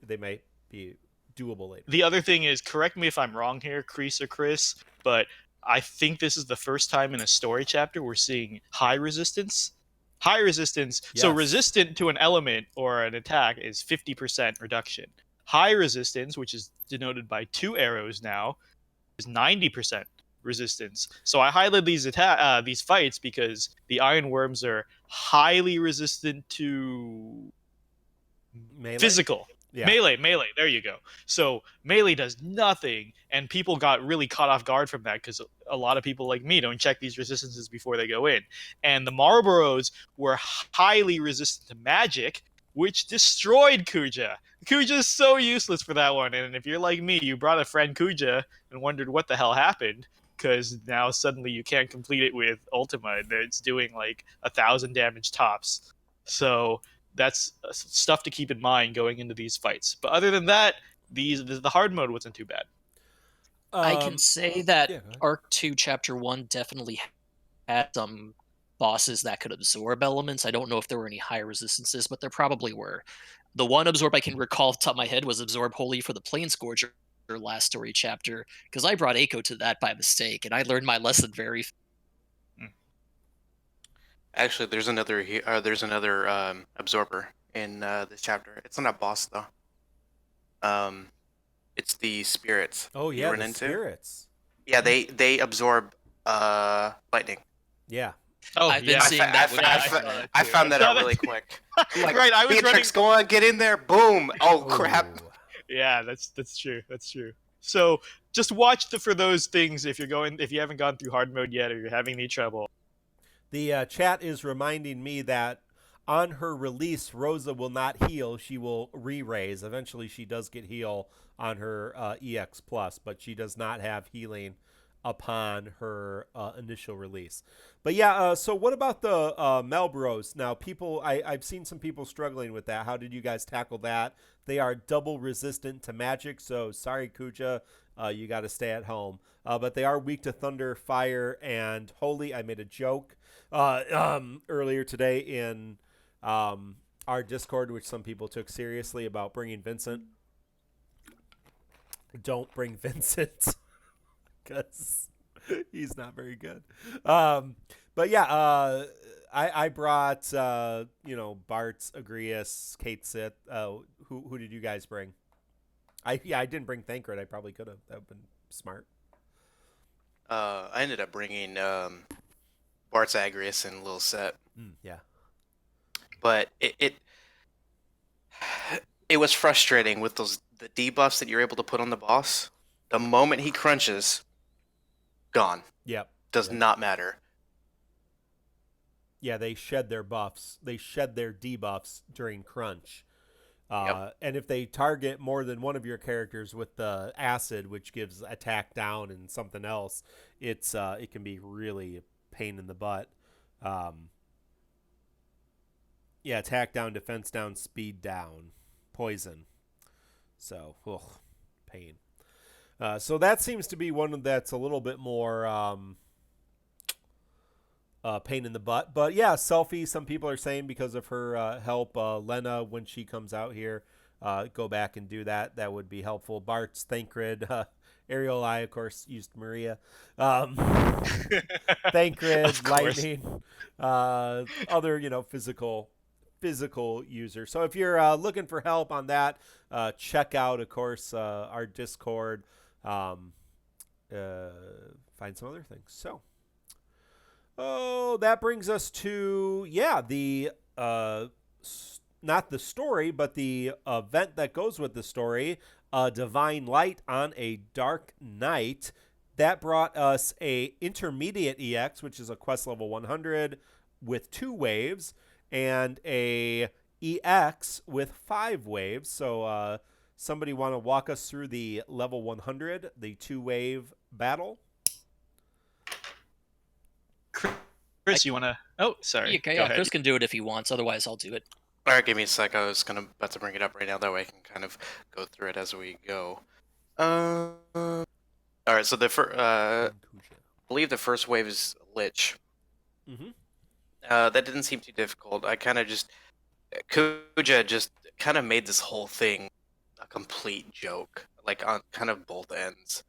they might be doable later. The other thing is, correct me if I'm wrong here, Kreese or Chris, but I think this is the first time in a story chapter we're seeing high resistance. High resistance. Yes. So resistant to an element or an attack is 50% reduction. High resistance, which is denoted by 2 arrows now, is 90% resistance. So I highlighted these fights because the Iron Worms are highly resistant to Melee? physical. Yeah. Melee, there you go. So melee does nothing, and people got really caught off guard from that because a lot of people like me don't check these resistances before they go in. And the Marlboros were highly resistant to magic, which destroyed Kuja. Kuja is so useless for that one, and if you're like me, you brought a friend Kuja and wondered what the hell happened, because now suddenly you can't complete it with Ultima. It's doing like 1,000 damage tops. So that's stuff to keep in mind going into these fights. But other than that, the hard mode wasn't too bad. I can say that yeah, go ahead. Arc 2 Chapter 1 definitely had some bosses that could absorb elements. I don't know if there were any high resistances, but there probably were. The one absorb I can recall off the top of my head was Absorb Wholly for the Planesgorger last story chapter, because I brought Echo to that by mistake, and I learned my lesson very Actually, there's another absorber in this chapter. It's not a boss though. It's the spirits. Oh you yeah, run the into. spirits. Yeah, they absorb lightning. Yeah. Oh, I've been yeah. seeing that with I found that out really quick. Like, Right, I was running. Beatrix, go on, get in there. Boom. Oh crap. Ooh. Yeah, that's true. That's true. So just watch for those things if you haven't gone through hard mode yet or you're having any trouble. The chat is reminding me that on her release, Rosa will not heal. She will re-raise. Eventually, she does get heal on her EX Plus, but she does not have healing upon her initial release. But yeah, so what about the Marlboros? Now, I've seen some people struggling with that. How did you guys tackle that? They are double resistant to magic, so sorry, Kuja, you got to stay at home. But they are weak to thunder, fire, and holy. I made a joke earlier today in our Discord, which some people took seriously, about bringing Vincent. Don't bring Vincent because he's not very good. But yeah, I brought Bart's, Agrias, Kate Sith. Who did you guys bring? I didn't bring Thancred. I probably could have. That would have been smart. I ended up bringing Bart's Agrias and Lil Set. Yeah. But it was frustrating with the debuffs that you're able to put on the boss. The moment he crunches, gone. Yep. Does not matter. Yeah, they shed their buffs. They shed their debuffs during crunch. And if they target more than one of your characters with the acid, which gives attack down and something else, it can be really a pain in the butt. Yeah, attack down, defense down, speed down, poison. So, pain. So that seems to be one that's a little bit more pain in the butt. But yeah, Selfie, some people are saying because of her help, Lena, when she comes out here, go back and do that. That would be helpful. Bart's, Thancred, Ariel, I, of course, used Maria. Thancred, Lightning, other, physical users. So if you're looking for help on that, check out, of course, our Discord. Find some other things. So, that brings us to the not the story, but the event that goes with the story. Divine Light on a Dark Night. That brought us a intermediate EX, which is a quest level 100 with 2 waves, and a EX with 5 waves. So somebody want to walk us through the level 100, the 2-wave battle? Chris, you want to... Oh, sorry. Yeah, Go ahead. Chris can do it if he wants. Otherwise, I'll do it. All right, give me a sec. I was about to bring it up right now. That way I can kind of go through it as we go. All right, so I believe the first wave is Lich. Mm-hmm. That didn't seem too difficult. Kuja just kind of made this whole thing a complete joke, like on kind of both ends.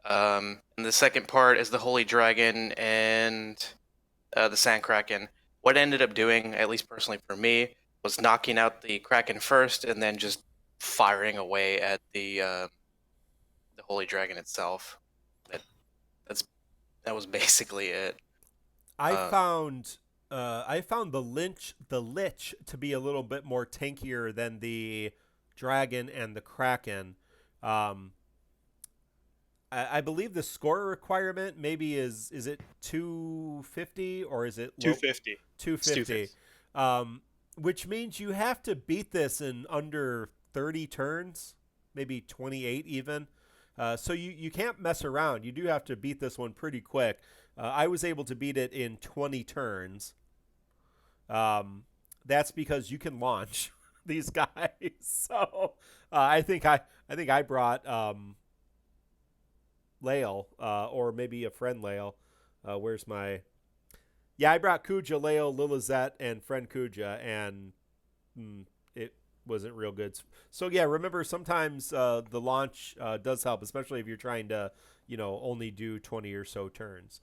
And the second part is the Holy Dragon and the Sand Kraken. What it ended up doing, at least personally for me, was knocking out the Kraken first and then just firing away at the Holy Dragon itself. That's that was basically it. I found the lich to be a little bit more tankier than the dragon and the kraken. Um, I believe the score requirement maybe is it 250 or is it 250. 250? Which means you have to beat this in under 30 turns, maybe 28 even. So you can't mess around. You do have to beat this one pretty quick. I was able to beat it in 20 turns. That's because you can launch these guys. So I think I brought Lael, or maybe a friend Lael. Where's my? Yeah, I brought Kuja, Lael, Lilizette, and friend Kuja, and it wasn't real good. So yeah, remember sometimes the launch does help, especially if you're trying to, only do 20 or so turns.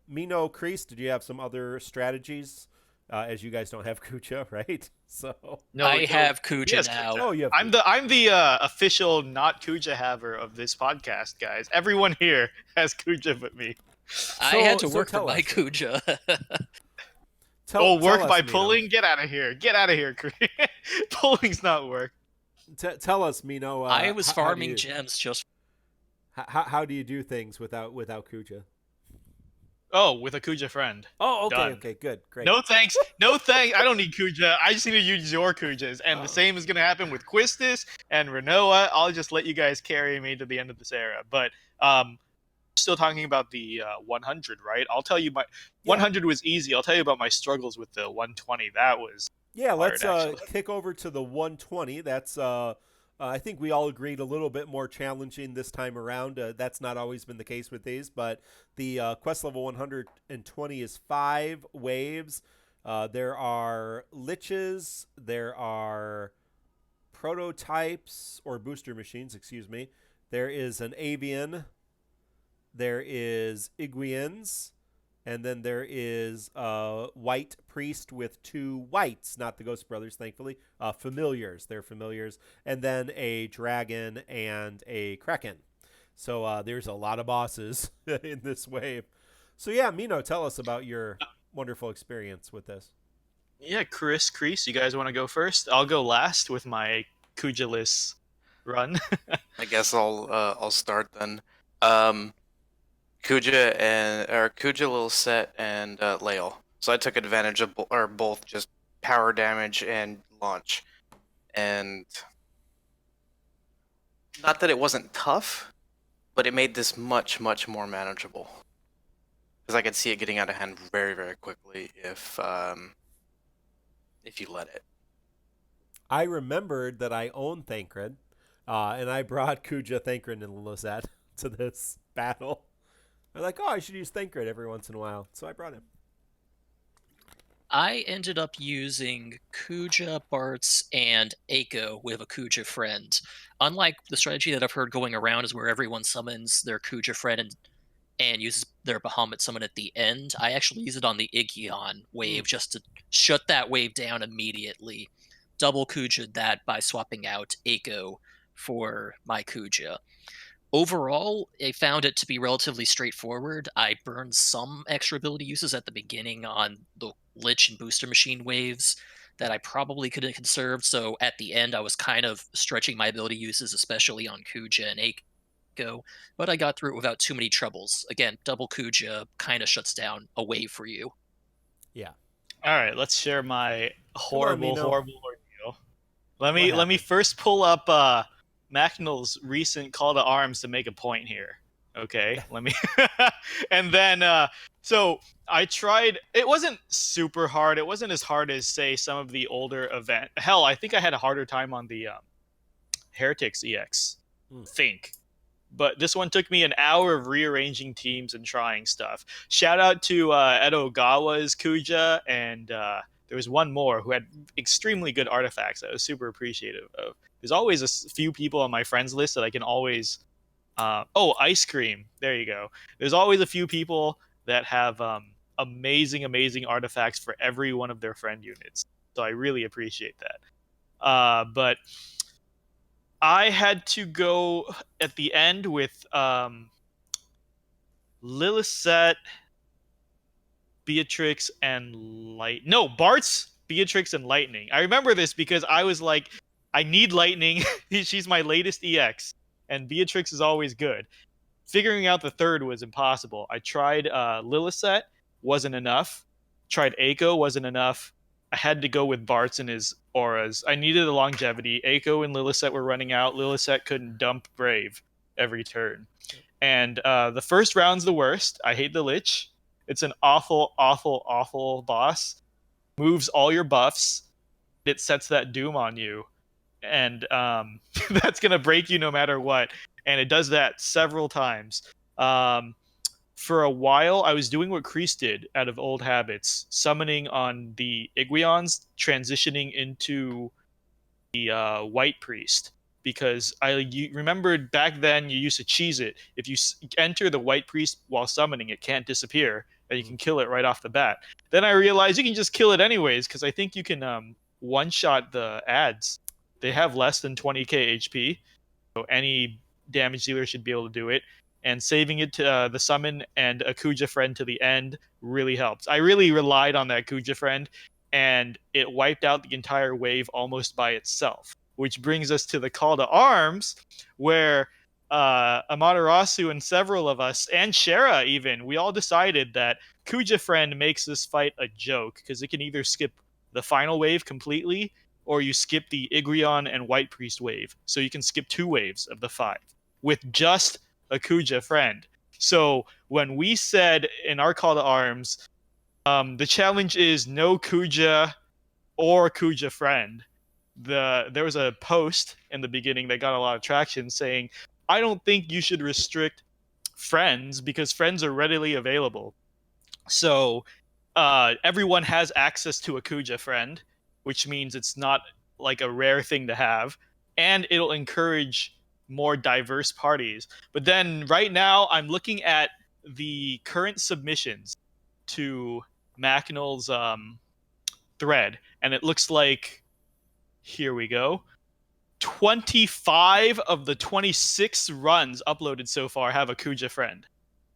Mino, Kreese, did you have some other strategies? As you guys don't have Kuja, right? So No, I have he Kuja has now. oh, you have. I'm the official not Kuja haver of this podcast, guys. Everyone here has Kuja but me. I had to so work for tell my us. Kuja. Work tell by us, Mino. pulling? Get out of here! Get out of here! Pulling's not work. Tell us, Mino. I was farming how gems just. how do you do things without Kuja? Oh, with a Kuja friend. Oh, okay, Done. okay, good, great. No thanks. No thanks. I don't need Kuja. I just need to use your Kujas. And the same is going to happen with Quistis and Renoa. I'll just let you guys carry me to the end of this era. But still talking about the 100, right? I'll tell you 100 was easy. I'll tell you about my struggles with the 120. That was let's hard, kick over to the 120. That's I think we all agreed a little bit more challenging this time around. That's not always been the case with these, but the quest level 120 is 5 waves. There are liches, there are prototypes or booster machines, excuse me. There is an avian, there is Iguians, and then there is a Wight priest with 2 Wights, not the Ghost Brothers, thankfully. Familiars, they're familiars. And then a dragon and a kraken. So there's a lot of bosses in this wave. So yeah, Mino, tell us about your wonderful experience with this. Yeah, Kreese, you guys want to go first? I'll go last with my Kujaless run. I guess I'll start then. Kuja, Lilset, and Lael. So I took advantage of both just power damage and launch, and not that it wasn't tough, but it made this much more manageable because I could see it getting out of hand very very quickly if you let it. I remembered that I own Thancred, and I brought Kuja, Thancred, and Lizette to this battle. I'm like, I should use Thancred every once in a while, so I brought him. I ended up using Kuja, Bartz, and Eiko with a Kuja friend. Unlike the strategy that I've heard going around is where everyone summons their Kuja friend and uses their Bahamut summon at the end, I actually use it on the Igion wave just to shut that wave down immediately. Double Kuja that by swapping out Eiko for my Kuja. Overall, I found it to be relatively straightforward. I burned some extra ability uses at the beginning on the Lich and Booster Machine waves that I probably could have conserved, so at the end I was kind of stretching my ability uses, especially on Kuja and Eiko, but I got through it without too many troubles. Again, double Kuja kind of shuts down a wave for you. Yeah. All right, let's share my horrible ordeal. Let me first pull up Macnell's recent call to arms to make a point here. Okay, let me, and then so I tried. It wasn't super hard. It wasn't as hard as say some of the older event. Hell, I think I had a harder time on the Heretics EX. Think. But this one took me an hour of rearranging teams and trying stuff. Shout out to Eidoja's Kuja, and there was one more who had extremely good artifacts I was super appreciative of. There's always a few people on my friends list that I can always... Ice Cream. There you go. There's always a few people that have amazing artifacts for every one of their friend units. So I really appreciate that. But I had to go at the end with Lilith, Beatrix, and Bart's, Beatrix, and Lightning. I remember this because I was like, I need Lightning. She's my latest EX, and Beatrix is always good. Figuring out the third was impossible. I tried Lilith, wasn't enough. Tried Echo, wasn't enough. I had to go with Bart's and his auras. I needed a longevity. Echo and Lilith were running out. Lilith couldn't dump Brave every turn. And the first round's the worst. I hate the Lich. It's an awful, awful, awful boss. Moves all your buffs. It sets that doom on you. And that's going to break you no matter what. And it does that several times. For a while, I was doing what Kreese did out of old habits, summoning on the Iguions, transitioning into the Wight Priest. Because you remembered back then you used to cheese it. If you enter the Wight Priest while summoning, it can't disappear, and you can kill it right off the bat. Then I realized you can just kill it anyways, because I think you can one-shot the ads. They have less than 20k HP, so any damage dealer should be able to do it. And saving it to the summon and a Kuja friend to the end really helps. I really relied on that Kuja friend, and it wiped out the entire wave almost by itself. Which brings us to the call to arms, where Amaterasu and several of us, and Shara even, we all decided that Kuja friend makes this fight a joke, because it can either skip the final wave completely, or you skip the Igrion and Wight Priest wave. So you can skip 2 waves of the 5 with just a Kuja friend. So when we said in our call to arms, the challenge is no Kuja or Kuja friend, there was a post in the beginning that got a lot of traction saying, I don't think you should restrict friends because friends are readily available. So everyone has access to a Kuja friend, which means it's not like a rare thing to have, and it'll encourage more diverse parties. But then right now I'm looking at the current submissions to Macnol's thread, and it looks like, here we go, 25 of the 26 runs uploaded so far have a Kuja friend.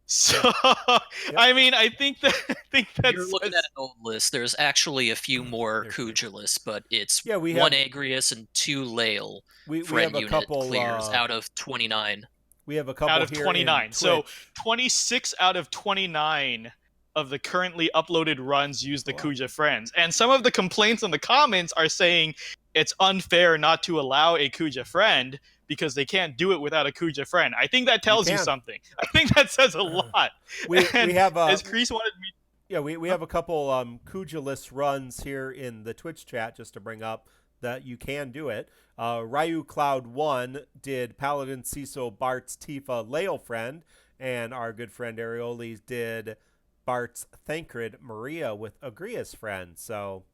So, yep. I mean, I think that's... You're looking at an old list. There's actually a few more Kuja lists, but it's 1 Agrius and 2 Lael friend have a couple clears out of 29. We have a couple out of here 29. So 26 out of 29 of the currently uploaded runs use the Kuja friends. And some of the complaints in the comments are saying it's unfair not to allow a Kuja friend because they can't do it without a Kuja friend. I think that tells you something. I think that says a lot. We have as Kreese wanted me. Yeah, we have a couple Kuja list runs here in the Twitch chat just to bring up that you can do it. Ryu Cloud 1 did Paladin Cecil Bart's Tifa Lael friend, and our good friend Areoles did Bart's Thancred Maria with Agria's friend. So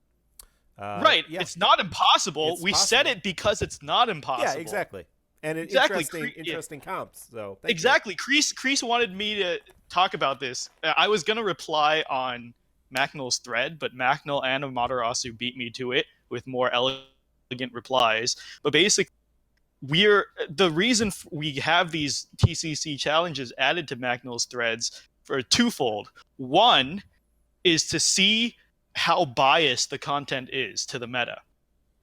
right, yeah. It's not impossible. We said it because it's not impossible. Yeah, exactly. And interesting comps. So exactly. Kreese wanted me to talk about this. I was gonna reply on Macnol's thread, but Macnol and Amaterasu beat me to it with more elegant replies. But basically, the reason we have these TCC challenges added to Macnol's threads for twofold. One is to see how biased the content is to the meta.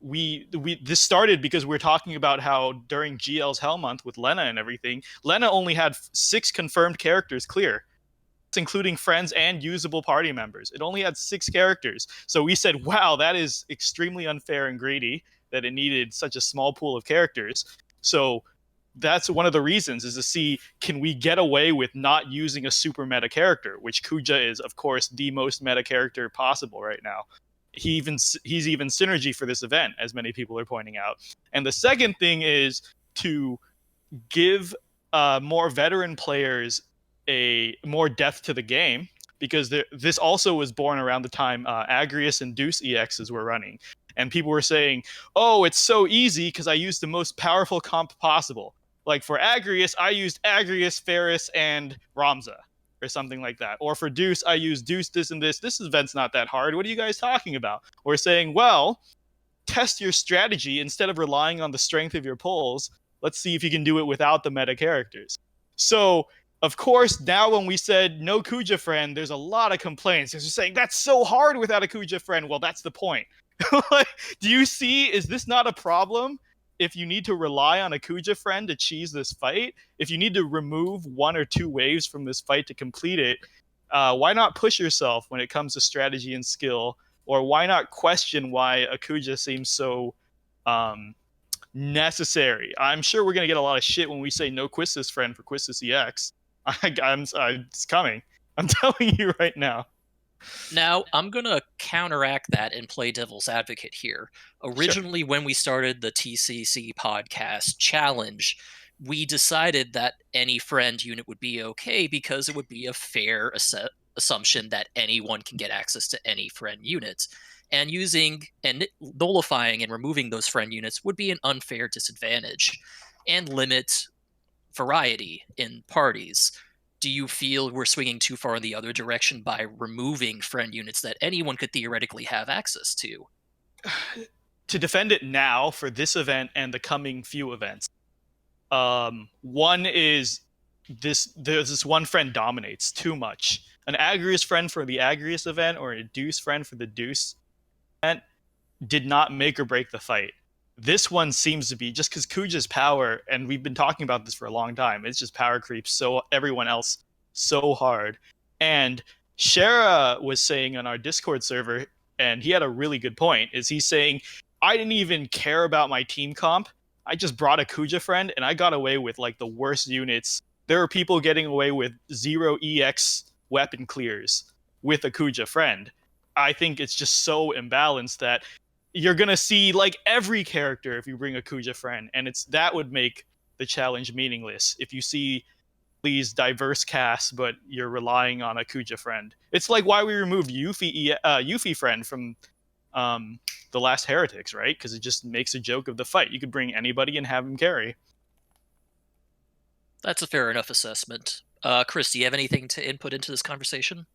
This started because we're talking about how during GL's Hell Month with Lena and everything, Lena only had 6 confirmed characters clear, including friends and usable party members. It only had 6 characters. So we said, wow, that is extremely unfair and greedy that it needed such a small pool of characters. So that's one of the reasons, is to see, can we get away with not using a super meta character, which Kuja is, of course, the most meta character possible right now. He's even synergy for this event, as many people are pointing out. And the second thing is to give more veteran players more depth to the game, because this also was born around the time Agrius and Deuce EXs were running. And people were saying, oh, it's so easy because I used the most powerful comp possible. Like for Agrius, I used Agrius, Ferris, and Ramza, or something like that. Or for Deuce, I used Deuce, this, and this. This event's not that hard. What are you guys talking about? We're saying, well, test your strategy. Instead of relying on the strength of your pulls, let's see if you can do it without the meta characters. So Of course, now when we said no Kuja friend, there's a lot of complaints. They're just saying that's so hard without a Kuja friend. Well, that's the point. Like, do you see? Is this not a problem? If you need to rely on a Kuja friend to cheese this fight, if you need to remove 1 or 2 waves from this fight to complete it, why not push yourself when it comes to strategy and skill? Or why not question why a Kuja seems so necessary? I'm sure we're going to get a lot of shit when we say no Quistis friend for Quistis EX. It's coming. I'm telling you right now. Now, I'm going to counteract that and play devil's advocate here. Originally, when we started the TCC podcast challenge, we decided that any friend unit would be okay because it would be a fair assumption that anyone can get access to any friend unit. And using and nullifying and removing those friend units would be an unfair disadvantage and limit variety in parties. Do you feel we're swinging too far in the other direction by removing friend units that anyone could theoretically have access to? To defend it now for this event and the coming few events, one is this one friend dominates too much. An Agrius friend for the Agrius event or a Deuce friend for the Deuce event did not make or break the fight. This one seems to be, just because Kuja's power, and we've been talking about this for a long time, it's just power creeps so everyone else so hard. And Shara was saying on our Discord server, and he had a really good point, is he's saying, I didn't even care about my team comp. I just brought a Kuja friend, and I got away with like the worst units. There are people getting away with 0 EX weapon clears with a Kuja friend. I think it's just so imbalanced that you're gonna see like every character if you bring a Kuja friend, and that would make the challenge meaningless if you see these diverse casts but you're relying on a Kuja friend. It's like why we removed Yuffie friend from the last Heretics, right? Because it just makes a joke of the fight. You could bring anybody and have him carry. That's a fair enough assessment. Chris, do you have anything to input into this conversation?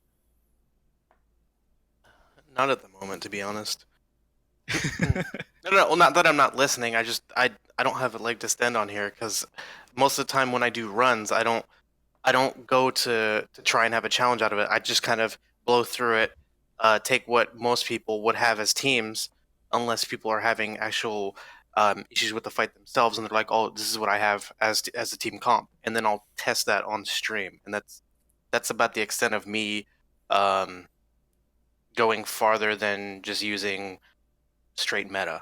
Not at the moment, to be honest. No, well, not that I'm not listening. I don't have a leg to stand on here because most of the time when I do runs, I don't go to try and have a challenge out of it. I just kind of blow through it, take what most people would have as teams, unless people are having actual issues with the fight themselves, and they're like, "Oh, this is what I have as a team comp," and then I'll test that on stream, and that's about the extent of me going farther than just using straight meta.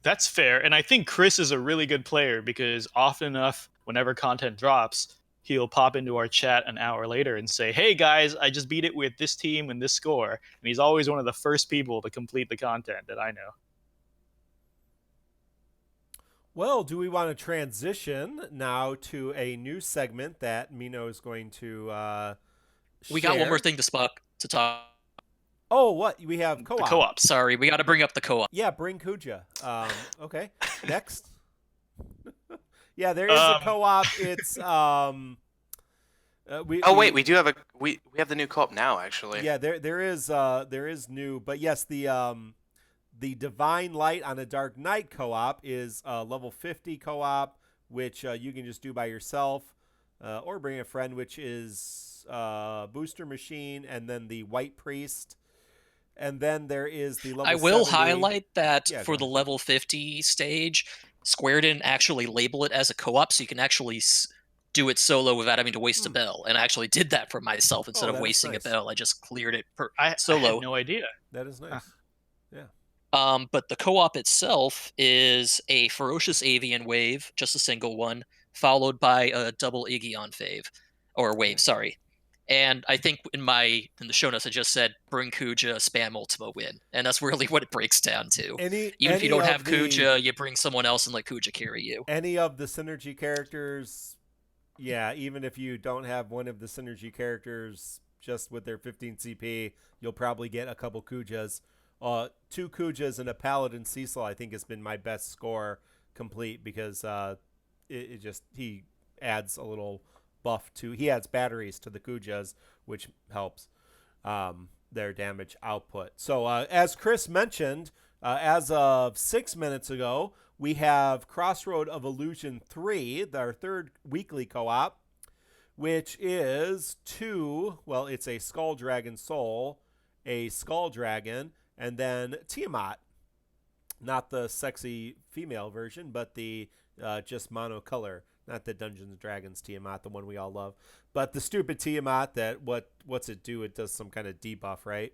That's fair, and I think Chris is a really good player because often enough, whenever content drops, he'll pop into our chat an hour later and say, hey guys, I just beat it with this team and this score, and he's always one of the first people to complete the content that I know. Well, do we want to transition now to a new segment that Mino is going to We got one more thing to talk. Oh, what? We have co-op. The co-op. Sorry, we got to bring up the co-op. Yeah, bring Kuja. Okay, next. Yeah, there is a co-op. It's we do have we have the new co-op now, actually. Yeah, there is new, but yes, the Divine Light on a Dark Night co-op is level 50 co-op, which you can just do by yourself, or bring a friend, which is Booster Machine, and then the White Priest. And then there is the level I will 70. highlight that for the level 50 stage, Square didn't actually label it as a co-op, so you can actually do it solo without having to waste a bell. And I actually did that for myself. Instead of wasting a bell, I just cleared it solo. I had no idea. That is nice. Yeah. But the co-op itself is a Ferocious Avian wave, just a single one, followed by a double Igion wave, sorry. And I think in the show notes I just said bring Kuja, spam Ultima, win, and that's really what it breaks down to. Even if you don't have Kuja, you bring someone else and let Kuja carry you. Any of the synergy characters, yeah. Even if you don't have one of the synergy characters, just with their 15 CP, you'll probably get a couple Kujas. 2 Kujas and a Paladin Cecil, I think, has been my best score complete because he adds a little buff he adds batteries to the Kujas, which helps their damage output. So as Chris mentioned, as of 6 minutes ago, we have Crossroad of Illusion 3, our third weekly co-op, which is it's a Skull Dragon Soul, a Skull Dragon, and then Tiamat. Not the sexy female version, but the just monocolor. Not the Dungeons and Dragons Tiamat, the one we all love, but the stupid Tiamat that what's it do? It does some kind of debuff, right?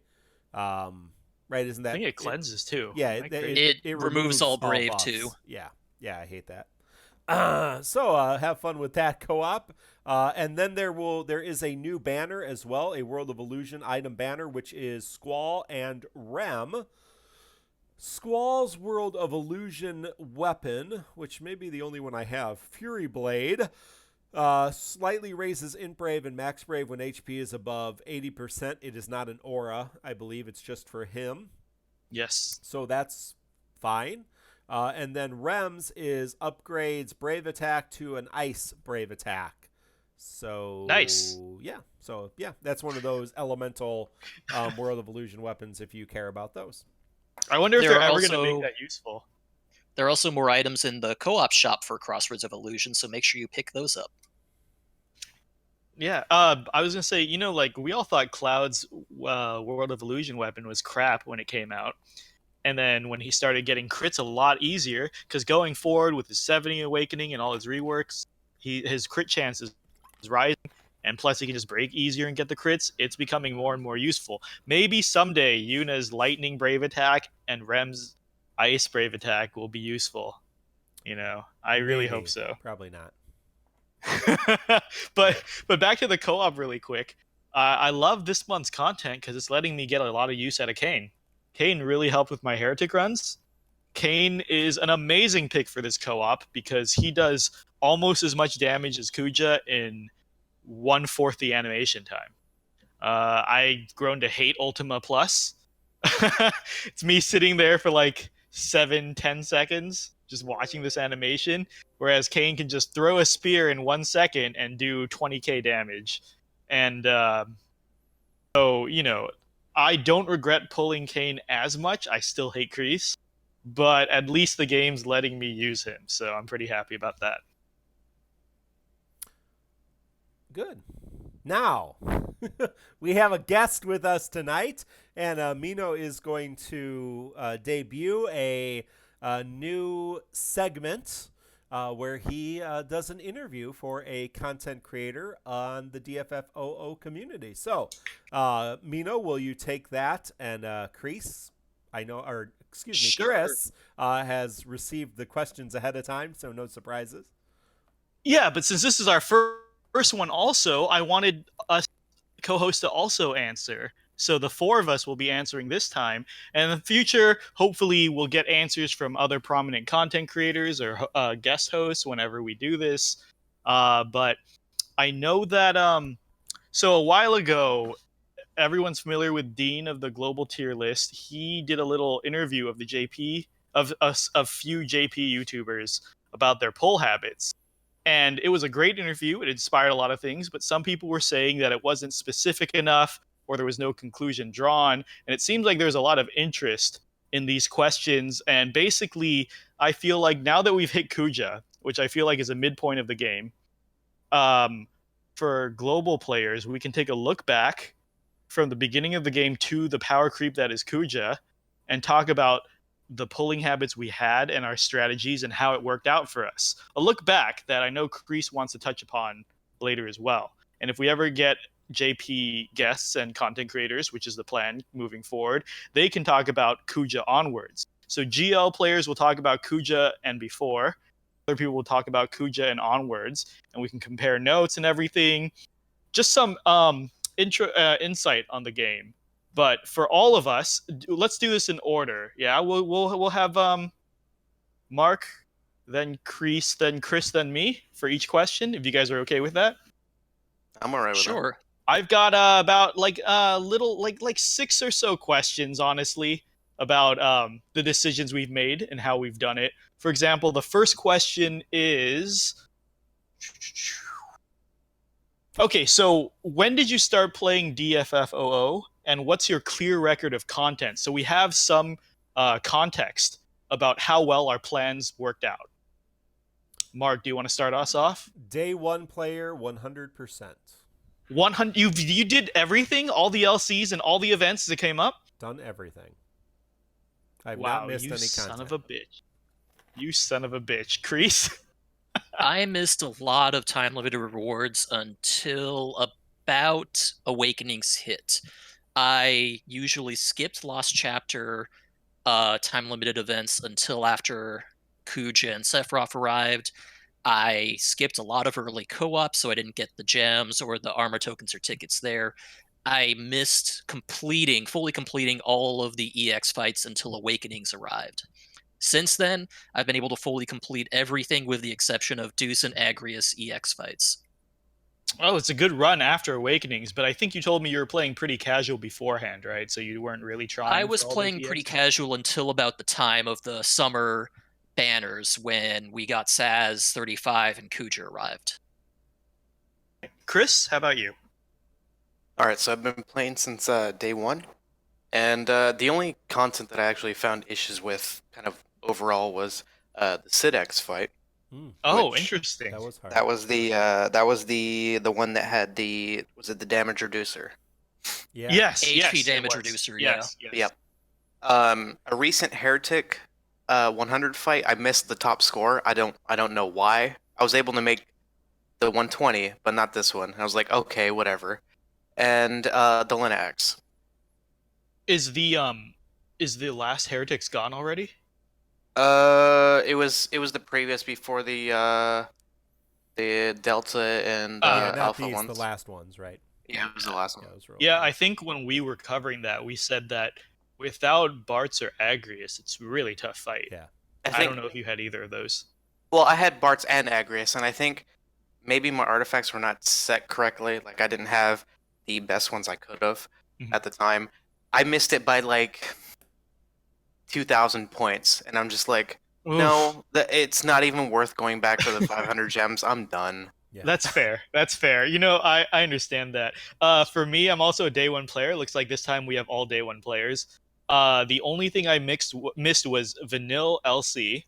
Right? Isn't that? I think it cleanses too. Yeah, it removes all brave buffs. too. Yeah, I hate that. So have fun with that co-op, and then there is a new banner as well, a World of Illusion item banner, which is Squall and Rem. Squall's World of Illusion weapon, which may be the only one I have, Fury Blade, slightly raises Int Brave and Max Brave when HP is above 80%. It is not an aura, I believe. It's just for him. Yes. So that's fine. And then Rem's is upgrades Brave Attack to an Ice Brave Attack. So nice. Yeah. So yeah, that's one of those elemental World of Illusion weapons if you care about those. I wonder if they're ever going to make that useful. There are also more items in the co-op shop for Crossroads of Illusion, so make sure you pick those up. Yeah, I was going to say, like, we all thought Cloud's World of Illusion weapon was crap when it came out. And then when he started getting crits a lot easier, because going forward with his 70 Awakening and all his reworks, his crit chances is rising. And plus, he can just break easier and get the crits. It's becoming more and more useful. Maybe someday Yuna's Lightning Brave Attack and Rem's Ice Brave Attack will be useful. I really hope so. Probably not. but back to the co-op really quick. I love this month's content because it's letting me get a lot of use out of Kayn. Kayn really helped with my Heretic runs. Kayn is an amazing pick for this co-op because he does almost as much damage as Kuja in 1/4 the animation time. I've grown to hate Ultima Plus. It's me sitting there for like 7-10 seconds just watching this animation, whereas Kayn can just throw a spear in 1 second and do 20k damage. And so, I don't regret pulling Kayn as much. I still hate Kreese, but at least the game's letting me use him, so I'm pretty happy about that. Good. Now, we have a guest with us tonight, and Mino is going to debut a new segment where he does an interview for a content creator on the DFFOO community. So, Mino, will you take that? And Kreese, Sure. Chris has received the questions ahead of time, so no surprises. Yeah, but since this is our first one also, I wanted us co-host to also answer. So the four of us will be answering this time. And in the future, hopefully we'll get answers from other prominent content creators or guest hosts whenever we do this. But I know that so a while ago, everyone's familiar with Dean of the Global Tier List. He did a little interview of the JP of few JP YouTubers about their pull habits. And it was a great interview. It inspired a lot of things, but some people were saying that it wasn't specific enough or there was no conclusion drawn. And it seems like there's a lot of interest in these questions. And basically, I feel like now that we've hit Kuja, which I feel like is a midpoint of the game, for global players, we can take a look back from the beginning of the game to the power creep that is Kuja and talk about the pulling habits we had and our strategies and how it worked out for us. A look back that I know Kreese wants to touch upon later as well. And if we ever get JP guests and content creators, which is the plan moving forward, they can talk about Kuja onwards. So GL players will talk about Kuja and before. Other people will talk about Kuja and onwards, and we can compare notes and everything. Just some insight on the game. But for all of us, let's do this in order. Yeah, we'll have Mark, then Kreese, then Chris, then me for each question. If you guys are okay with that, I'm all right with that. Sure. I've got about like little like 6 or so questions, honestly, about the decisions we've made and how we've done it. For example, the first question is, okay, so when did you start playing DFFOO? And what's your clear record of content? So we have some context about how well our plans worked out. Mark, do you want to start us off? Day one player, 100%. 100. You did everything, all the LCs and all the events that came up. Done everything. I've Wow, not missed you any son content. of a bitch. You son of a bitch, Crease. I missed a lot of time limited rewards until about Awakenings hit. I usually skipped Lost Chapter time limited events until after Kuja and Sephiroth arrived. I skipped a lot of early co-op, so I didn't get the gems or the armor tokens or tickets there. I missed fully completing all of the EX fights until Awakenings arrived. Since then, I've been able to fully complete everything with the exception of Deuce and Agrius EX fights. Oh, it's a good run after Awakenings, but I think you told me you were playing pretty casual beforehand, right? So you weren't really trying. I was for all playing the pretty EX? casual until about the time of the summer banners when we got Saz 35 and Kuja arrived. Chris, how about you? All right, so I've been playing since day one, and the only content that I actually found issues with, kind of overall, was the SQEX fight. Oh, Which- interesting. That was hard. That was the one that had the damage reducer. Yeah. Yes, HP yes, it damage was. reducer, Yes, yes. Yep. A recent Heretic 100 fight, I missed the top score. I don't know why. I was able to make the 120, but not this one. I was like, okay, whatever. And the Lena X. Is the last Heretics gone already? It was the previous before the Delta and Yeah, not Alpha these, ones. the last ones, right? Yeah, it was the last one. Yeah, it was real Yeah, bad. I think when we were covering that, we said that without Bartz or Agrius, it's a really tough fight. Yeah. I don't know if you had either of those. Well, I had Bart's and Agrius, and I think maybe my artifacts were not set correctly. Like, I didn't have the best ones I could have Mhm. at the time. I missed it by like 2,000 points, and I'm just like, no, it's not even worth going back for the 500 gems. I'm done. Yeah. That's fair. That's fair. I understand that. For me, I'm also a day one player. Looks like this time we have all day one players. The only thing I missed was Vanille LC,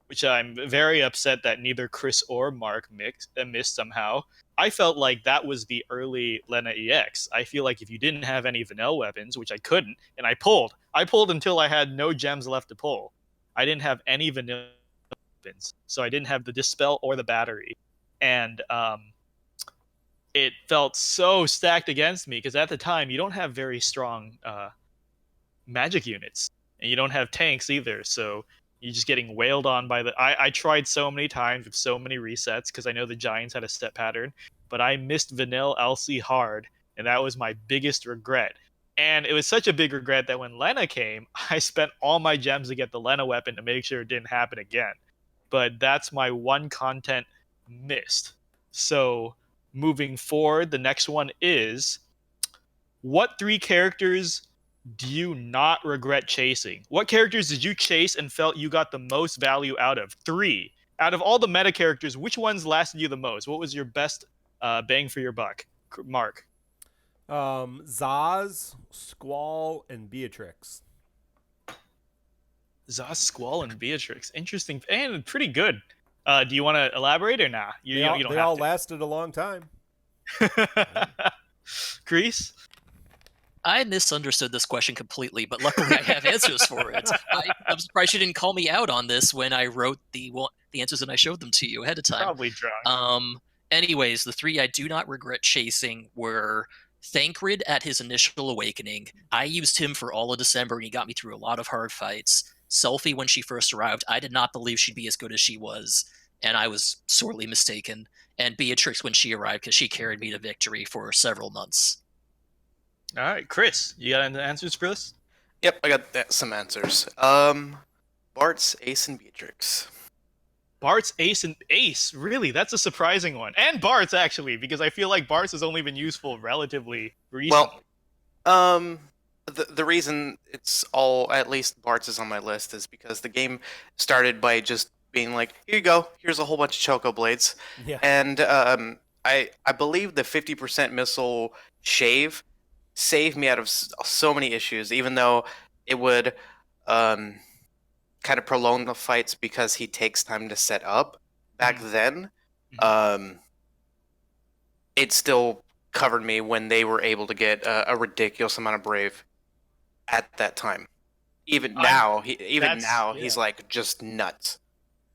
which I'm very upset that neither Chris or Mark missed somehow. I felt like that was the early Lena EX. I feel like if you didn't have any Vanille weapons, which I couldn't, and I pulled until I had no gems left to pull. I didn't have any Vanille weapons, so I didn't have the Dispel or the Battery. And it felt so stacked against me because at the time you don't have very strong magic units and you don't have tanks either, so you're just getting wailed on by I tried so many times with so many resets because I know the Giants had a set pattern, but I missed Vanille LC hard, and that was my biggest regret. And it was such a big regret that when Lena came, I spent all my gems to get the Lena weapon to make sure it didn't happen again. But that's my one content missed. So moving forward, the next one is, what 3 characters do you not regret chasing? What characters did you chase and felt you got the most value out of? 3. Out of all the meta characters, which ones lasted you the most? What was your best bang for your buck? Mark. Zaz, Squall, and Beatrix. Zaz, Squall, and Beatrix. Interesting and pretty good. Do you want to elaborate or nah? You don't They have all to. lasted a long time. Grease? I misunderstood this question completely, but luckily I have answers for it. I'm surprised you didn't call me out on this when I wrote the answers and I showed them to you ahead of time. Probably drunk. Anyways, the 3 I do not regret chasing were Thancred at his initial awakening. I used him for all of December, and he got me through a lot of hard fights. Selphie, when she first arrived, I did not believe she'd be as good as she was, and I was sorely mistaken. And Beatrix when she arrived, because she carried me to victory for several months. All right, Chris, you got any answers for this? Yep, I got some answers. Bart's, Ace, and Beatrix. Bart's, Ace, and Ace. Really, that's a surprising one. And Bart's, actually, because I feel like Bart's has only been useful relatively recently. Well, the reason it's all, at least Bart's is on my list, is because the game started by just being like, here you go, here's a whole bunch of Choco Blades. Yeah. And I believe the 50% missile shave saved me out of so many issues, even though it would kind of prolong the fights because he takes time to set up. back then, it still covered me when they were able to get a ridiculous amount of Brave at that time. Even now, he's like just nuts.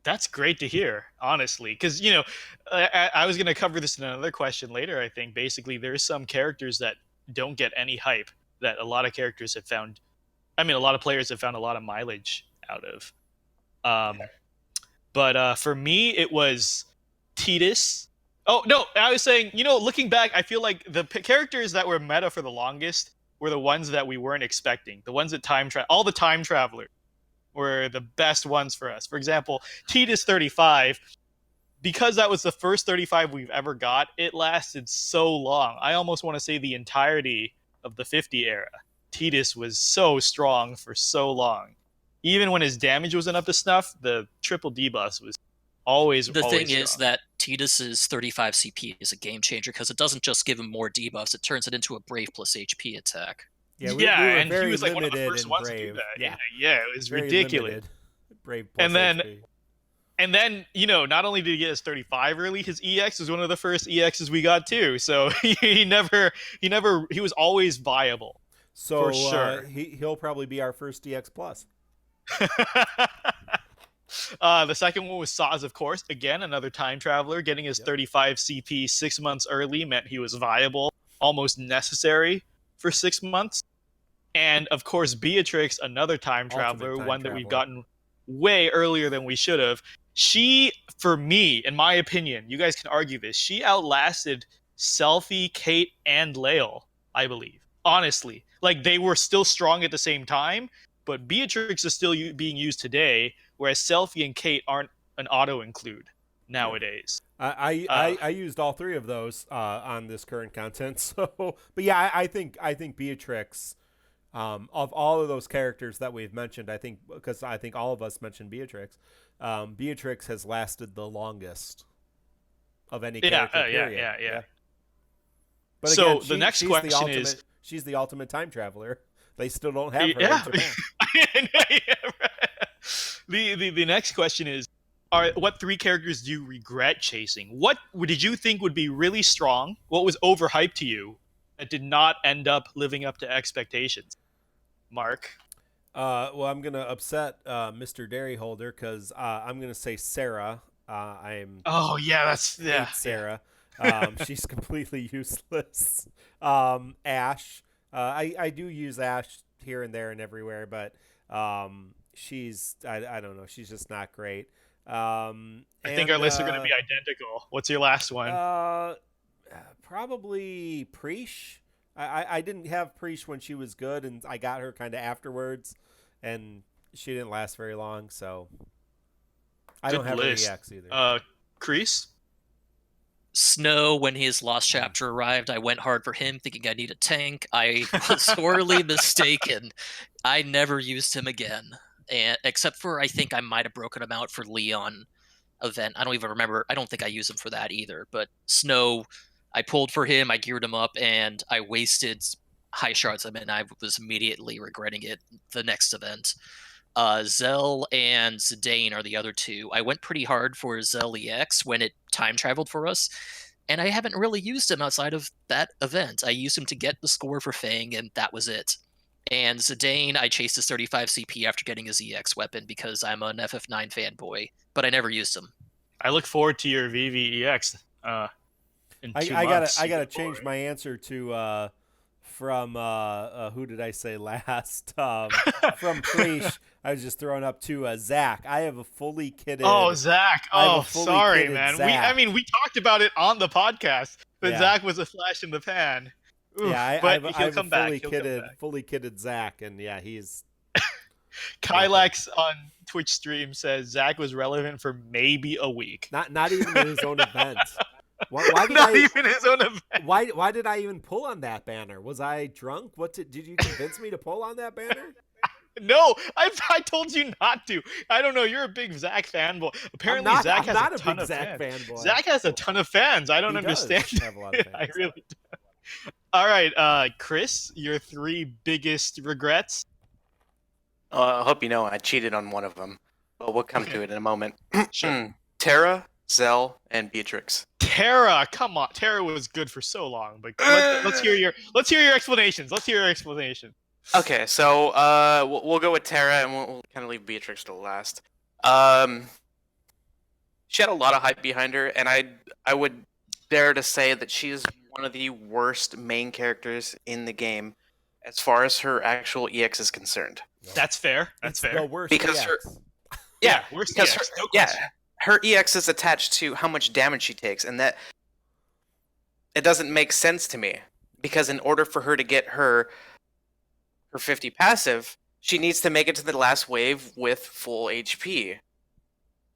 That's great to hear, honestly, because I was going to cover this in another question later. I think basically there's some characters that don't get any hype that a lot of characters have found. I mean, a lot of players have found a lot of mileage out of. But for me, it was Tidus. Oh no, I was saying, looking back, I feel like the characters that were meta for the longest were the ones that we weren't expecting. The ones that all the time travelers were the best ones for us. For example, Tidus 35, because that was the first 35 we've ever got, it lasted so long. I almost want to say the entirety of the 50 era. Tidus was so strong for so long. Even when his damage wasn't up to snuff, the triple debuff was always The thing strong. is that Tidus's 35 CP is a game changer because it doesn't just give him more debuffs, it turns it into a Brave plus HP attack. Yeah, we were and very he was like one of the limited first in ones to Brave. do that. Yeah, It was very ridiculous. limited. Brave plus And then HP. And then, not only did he get his 35 early, his EX was one of the first EXs we got too. So he was always viable. So for sure. He'll probably be our first DX plus. The second one was Saz, of course. Again, another time traveler. Getting his 35 CP 6 months early meant he was viable, almost necessary for 6 months. And of course, Beatrix, another time traveler, one that we've gotten way earlier than we should have. She, for me, in my opinion, you guys can argue this, she outlasted Selphie, Kate, and Lael, I believe. Honestly. Like, they were still strong at the same time, but Beatrix is still being used today, whereas Selphie and Kate aren't an auto-include nowadays. I used all three of those on this current content. So, but yeah, I think Beatrix, of all of those characters that we've mentioned, because I think all of us mentioned Beatrix, Beatrix has lasted the longest of any character. Yeah. But so again, the next question is, she's the ultimate time traveler. They still don't have her in Japan. The next question is, what three characters do you regret chasing? What did you think would be really strong? What was overhyped to you that did not end up living up to expectations? Mark? Well, I'm going to upset Mr. Dairyholder because I'm going to say Sarah. Hate Sarah. She's completely useless. Ash. I do use Ash here and there and everywhere, but she's I don't know. She's just not great. I think our lists are going to be identical. What's your last one? Probably Preesh. I didn't have Preesh when she was good, and I got her kind of afterwards, and she didn't last very long, so I don't have her EX either. Kreese? Snow, when his Lost Chapter arrived, I went hard for him, thinking I need a tank. I was sorely mistaken. I never used him again, except for I think I might have broken him out for Leon event. I don't even remember. I don't think I used him for that either. But Snow, I pulled for him, I geared him up, and I wasted high shards of him, and I was immediately regretting it the next event. Zell and Zidane are the other two. I went pretty hard for Zell EX when it time traveled for us, and I haven't really used him outside of that event. I used him to get the score for Fang, and that was it. And Zidane, I chased his 35 CP after getting his EX weapon because I'm an FF9 fanboy, but I never used him. I look forward to your VVEX in 2 months. I gotta change my answer to from who did I say last? From Preesh. I was just throwing up to Zach. I have a fully kitted. Oh, Zach. Oh, sorry, kitted man. Zach. We talked about it on the podcast, but Zach was a flash in the pan. Oof, yeah, but I have a fully kitted Zach, and yeah, he's. Kylax on Twitch stream says Zach was relevant for maybe a week. Not even in his own event. Even his own event. Why did I even pull on that banner? Was I drunk? Did you convince me to pull on that banner? No, I told you not to. I don't know. You're a big Zach fanboy. Apparently, Zach has a ton of fans. Zach has a ton of fans. I don't understand. Have a lot of fans. I really do. All right, Chris, your three biggest regrets. I hope you know I cheated on one of them, but we'll come to it in a moment. Sure. Terra, Zell, and Beatrix. Terra, come on. Terra was good for so long, but let's hear your explanations. Let's hear your explanation. Okay, so we'll go with Terra, and we'll kind of leave Beatrix to last. She had a lot of hype behind her, and I would dare to say that she is one of the worst main characters in the game, as far as her actual EX is concerned. That's fair. That's It's fair. the worst Because EX. her, Yeah, worst because EX, her, no yeah, question. her EX is attached to how much damage she takes, and that it doesn't make sense to me. Because in order for her to get her 50 passive, she needs to make it to the last wave with full HP.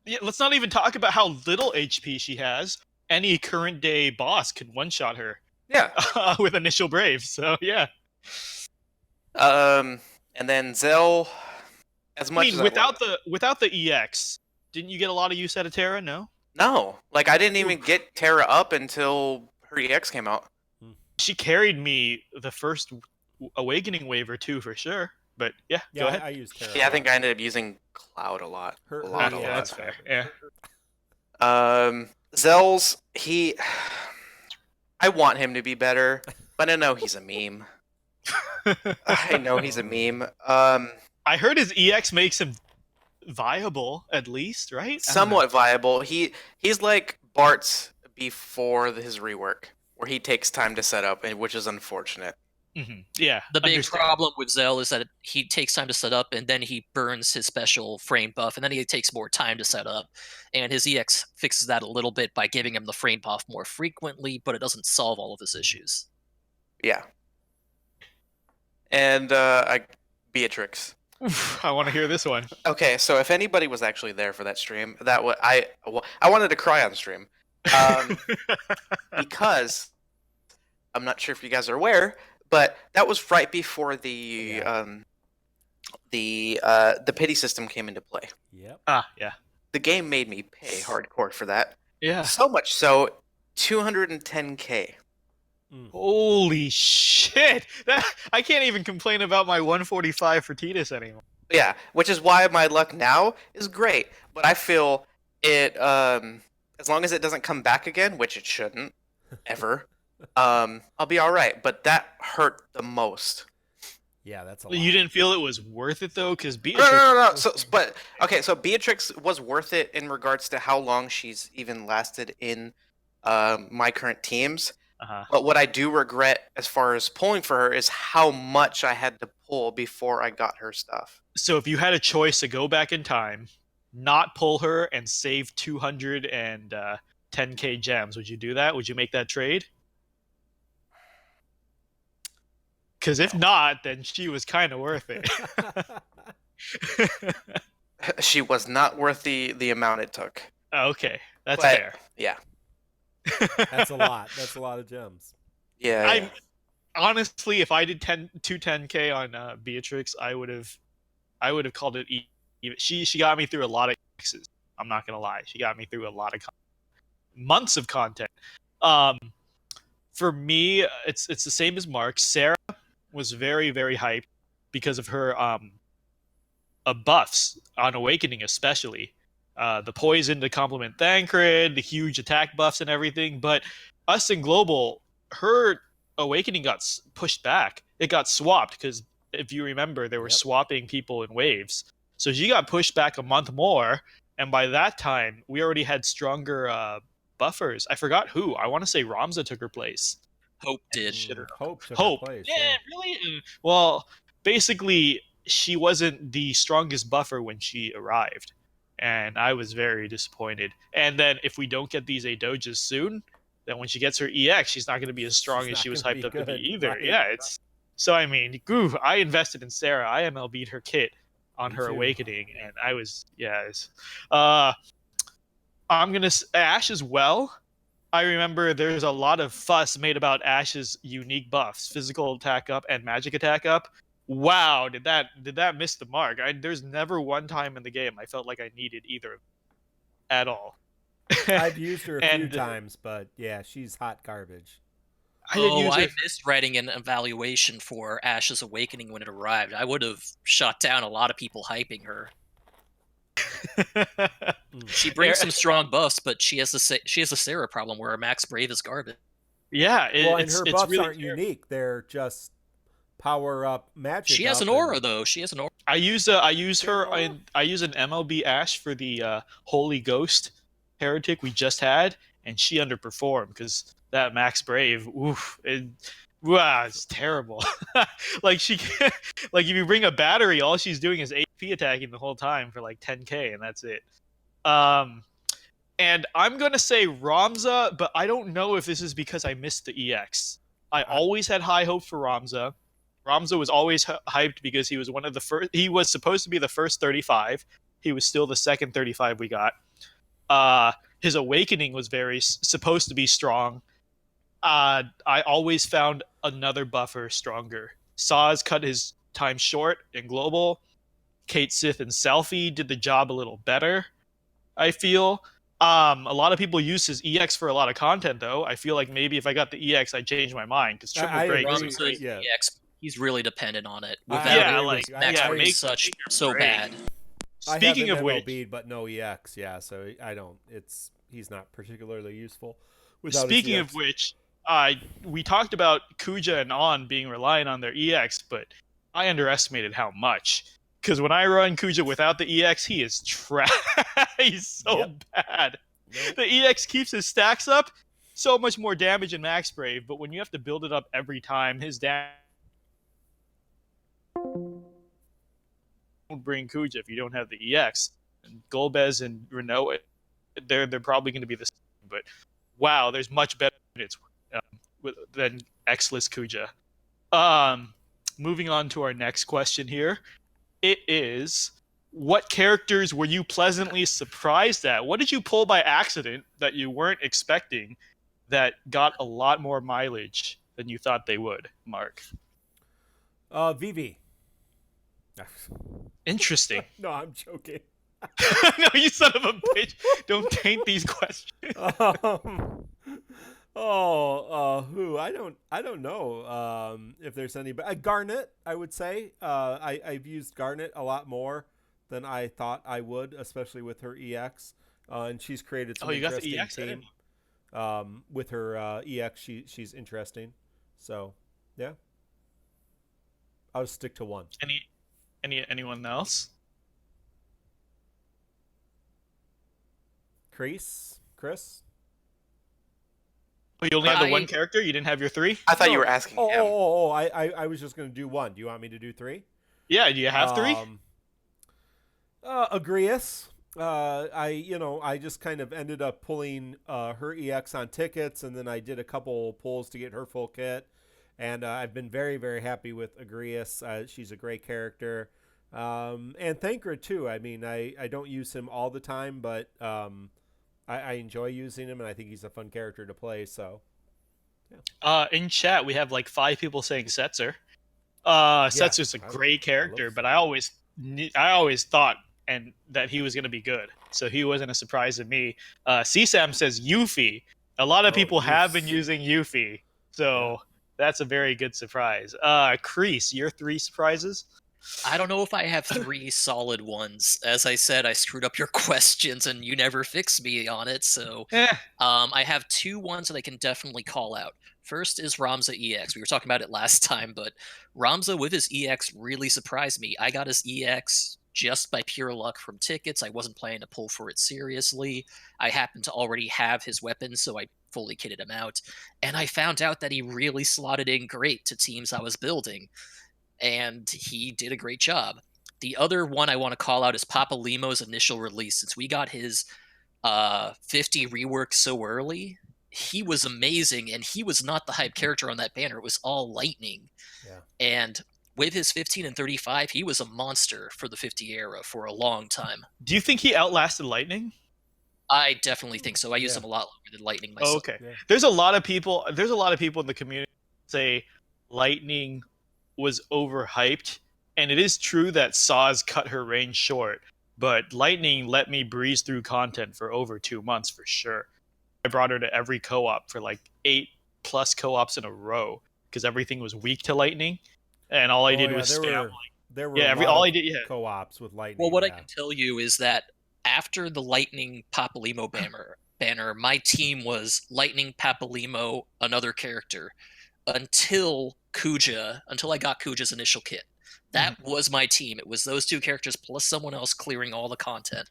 Yeah, let's not even talk about how little HP she has. Any current day boss could one-shot her Yeah. with initial brave. So yeah. And then Zell, as much as without the EX, didn't you get a lot of use out of Terra? No. No, like I didn't even get Terra up until her EX came out. She carried me the first Awakening wave or two for sure. But yeah, go ahead. I used Terra. Yeah, I think I ended up using Cloud a lot. Her a lot. Yeah, that's fair. Yeah. Zell's I want him to be better, but I know he's a meme. I know he's a meme. I heard his EX makes him viable, at least, right? Somewhat viable. He's like Bart's before his rework, where he takes time to set up, which is unfortunate. Mm-hmm. Yeah. The big problem with Zell is that he takes time to set up, and then he burns his special frame buff, and then he takes more time to set up. And his EX fixes that a little bit by giving him the frame buff more frequently, but it doesn't solve all of his issues. Yeah. And Beatrix. Oof, I want to hear this one. Okay, so if anybody was actually there for that stream, I wanted to cry on stream, because I'm not sure if you guys are aware, but that was right before the pity system came into play. Yep. Yeah. The game made me pay hardcore for that. Yeah. So much so, 210k. Holy shit! I can't even complain about my 145 for Tidus anymore. Yeah, which is why my luck now is great. But I feel it, as long as it doesn't come back again, which it shouldn't, ever, I'll be alright. But that hurt the most. Yeah, that's a lot. You didn't feel it was worth it, though? Because Beatrix... No. So Beatrix was worth it in regards to how long she's even lasted in my current teams. But what I do regret as far as pulling for her is how much I had to pull before I got her stuff. So if you had a choice to go back in time, not pull her, and save 210k gems, would you do that? Would you make that trade? Because if not, then she was kind of worth it. She was not worth the amount it took. Okay, that's fair. Yeah. That's a lot. That's a lot of gems. Yeah. Honestly, if I did 210k on Beatrix, I would have called it even. She got me through a lot of X's. I'm not gonna lie, she got me through a lot of months of content. For me, it's the same as Mark. Sarah was very, very hyped because of her buffs on Awakening, especially. The poison to complement Thancred, the huge attack buffs and everything. But us in Global, her Awakening got pushed back. It got swapped because, if you remember, they were swapping people in waves. So she got pushed back a month more, and by that time, we already had stronger buffers. I forgot who. I want to say Ramza took her place. Hope did. Hope took Hope. her place. Yeah, really? Well, basically, she wasn't the strongest buffer when she arrived. And I was very disappointed. And then if we don't get these Eidojas soon, then when she gets her EX, she's not going to be as strong as she was hyped up to be either. Right. Yeah, it's so. I mean, I invested in Sarah. I MLB'd her kit on her Awakening, and I was I'm gonna Ashe as well. I remember there's a lot of fuss made about Ashe's unique buffs, physical attack up and magic attack up. Wow, did that miss the mark? There's never one time in the game I felt like I needed either at all. I've used her a few times, but yeah, she's hot garbage. I missed writing an evaluation for Ashe's Awakening when it arrived. I would have shot down a lot of people hyping her. She brings some strong buffs, but she has the Sarah problem where her max brave is garbage. Yeah, Well, and her it's buffs really aren't unique. They're just power up, magic She has up, an aura and though. She has an aura. I use her. aura? I use an MLB Ash for the Holy Ghost Heretic we just had, and she underperformed because that Max Brave, wow, it's terrible. Like she, like if you bring a battery, all she's doing is AP attacking the whole time for like 10k, and that's it. And I'm gonna say Ramza, but I don't know if this is because I missed the EX. I always had high hope for Ramza. Ramza was always hyped because he was one of the first. He was supposed to be the first 35. He was still the second 35 we got. His awakening was supposed to be strong. I always found another buffer stronger. Saz cut his time short in global. Kate Sith and Selfie did the job a little better, I feel. A lot of people use his EX for a lot of content, though. I feel like maybe if I got the EX, I'd change my mind because triple break is great. Yeah. EX, he's really dependent on it. I Without agree it, with you. max I brave is so great. bad. Speaking I of have which, MLB, but no EX. Yeah, so I don't. He's not particularly useful. speaking of which, we talked about Kuja and On being reliant on their EX, but I underestimated how much. Because when I run Kuja without the EX, he is trash. He's so bad. Nope. The EX keeps his stacks up, so much more damage in Max Brave, but when you have to build it up every time, his damage won't bring Kuja if you don't have the EX. And Golbez and Renault, they're probably going to be the same, but wow, there's much better units than X-less Kuja. Moving on to our next question here. It is, what characters were you pleasantly surprised at? What did you pull by accident that you weren't expecting that got a lot more mileage than you thought they would, Mark? VV. Interesting. No, I'm joking. No, you son of a bitch. Don't taint these questions. Who? I don't know if there's any, but Garnet, I would say. I've used Garnet a lot more than I thought I would, especially with her EX. And she's created some interesting got the EX team. With her EX, she's interesting. So, yeah. I'll just stick to one. Anyone else? Chris? Oh, you only have the one character? You didn't have your three? I thought you were asking him. I was just going to do one. Do you want me to do three? Yeah, do you have three? Agrius. I just kind of ended up pulling her EX on tickets, and then I did a couple pulls to get her full kit. And I've been very, very happy with Agrius. She's a great character. And Thancred, too. I mean, I don't use him all the time, but I enjoy using him, and I think he's a fun character to play. So, yeah. In chat, we have like 5 people saying Setzer. Setzer's a great character, but I always thought that he was going to be good, so he wasn't a surprise to me. CSAM says Yuffie. A lot of people have been using Yuffie, so that's a very good surprise. Kreese, your 3 surprises? I don't know if I have 3 solid ones. As I said, I screwed up your questions and you never fixed me on it, so I have 2 ones that I can definitely call out. First is Ramza EX. We were talking about it last time, but Ramza with his EX really surprised me. I got his EX just by pure luck from tickets. I wasn't planning to pull for it seriously. I happened to already have his weapon, so I fully kitted him out. And I found out that he really slotted in great to teams I was building. And he did a great job. The other one I want to call out is Papa Limo's initial release. Since we got his 50 rework so early, he was amazing, and he was not the hype character on that banner. It was all lightning. Yeah. And with his 15 and 35, he was a monster for the 50 era for a long time. Do you think he outlasted lightning? I definitely think so. I used him a lot longer than lightning myself. Oh, okay. Yeah. There's a lot of people in the community say lightning was overhyped, and it is true that Saz cut her range short, but Lightning let me breeze through content for over 2 months for sure. I brought her to every co-op for like 8+ co-ops in a row because everything was weak to Lightning, and all I did was spam. There were all I did co-ops with Lightning. Well, what I can tell you is that after the Lightning Papalymo banner, my team was Lightning Papalymo, another character, until I got Kuja's initial kit. That was my team. It was those two characters plus someone else clearing all the content.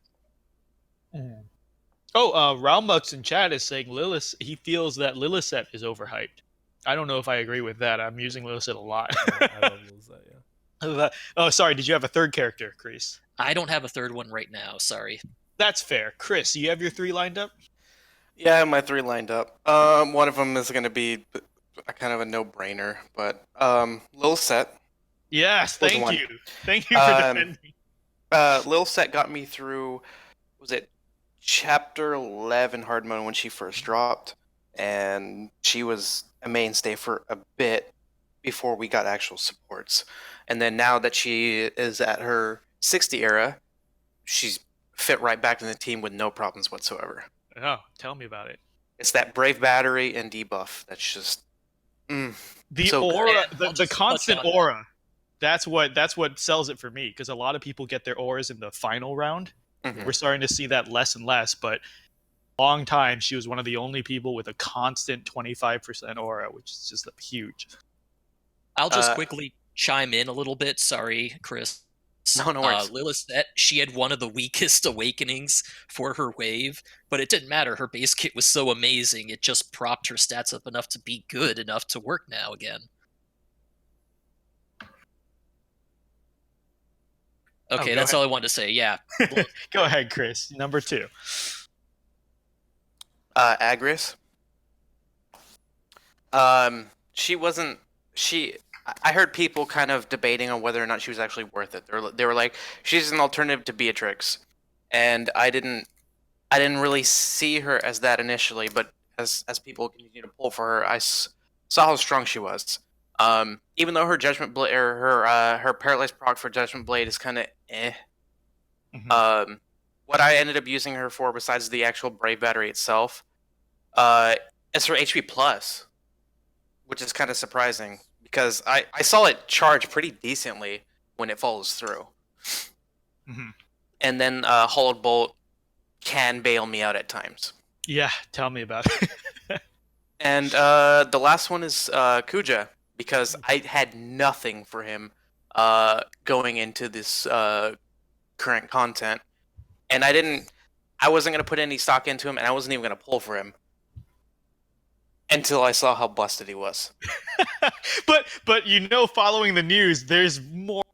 Oh, Ramuh in chat is saying he feels that Lillicet is overhyped. I don't know if I agree with that. I'm using Lillicet a lot. I love Lillicet, yeah. Oh, sorry. Did you have a third character, Chris? I don't have a third one right now. Sorry. That's fair. Chris, you have your 3 lined up? Yeah, I have my 3 lined up. One of them is going to be a kind of a no-brainer, but Lillicet. Yes, thank one. you. Thank you for defending. Lillicet got me through, was it Chapter 11 hard mode when she first dropped, and she was a mainstay for a bit before we got actual supports. And then now that she is at her 60 era, she's fit right back in the team with no problems whatsoever. Oh, tell me about it. It's that Brave Battery and debuff that's just the so aura, good. the constant aura. That's what sells it for me, because a lot of people get their auras in the final round. We're starting to see that less and less, but long time she was one of the only people with a constant 25% aura, which is just huge. I'll just quickly chime in a little bit. Sorry, Chris. No worries. Lillicet, she had one of the weakest awakenings for her wave, but it didn't matter. Her base kit was so amazing, it just propped her stats up enough to be good enough to work now again. Okay, that's all I wanted to say. Yeah. Go ahead, Chris. Number 2. Agrius. I heard people kind of debating on whether or not she was actually worth it. They were like, she's an alternative to Beatrix, and I didn't really see her as that initially. But as people continue to pull for her, I saw how strong she was. Even though her Judgment Blade or her Paralyzed proc for Judgment Blade is kind of what I ended up using her for, besides the actual Brave Battery itself, is her HP plus, which is kind of surprising because I saw it charge pretty decently when it follows through. And then Hollowed Bolt can bail me out at times. Yeah, tell me about it. And the last one is Kuja, because I had nothing for him going into this current content, and I wasn't going to put any stock into him, and I wasn't even going to pull for him until I saw how busted he was. but following the news, there's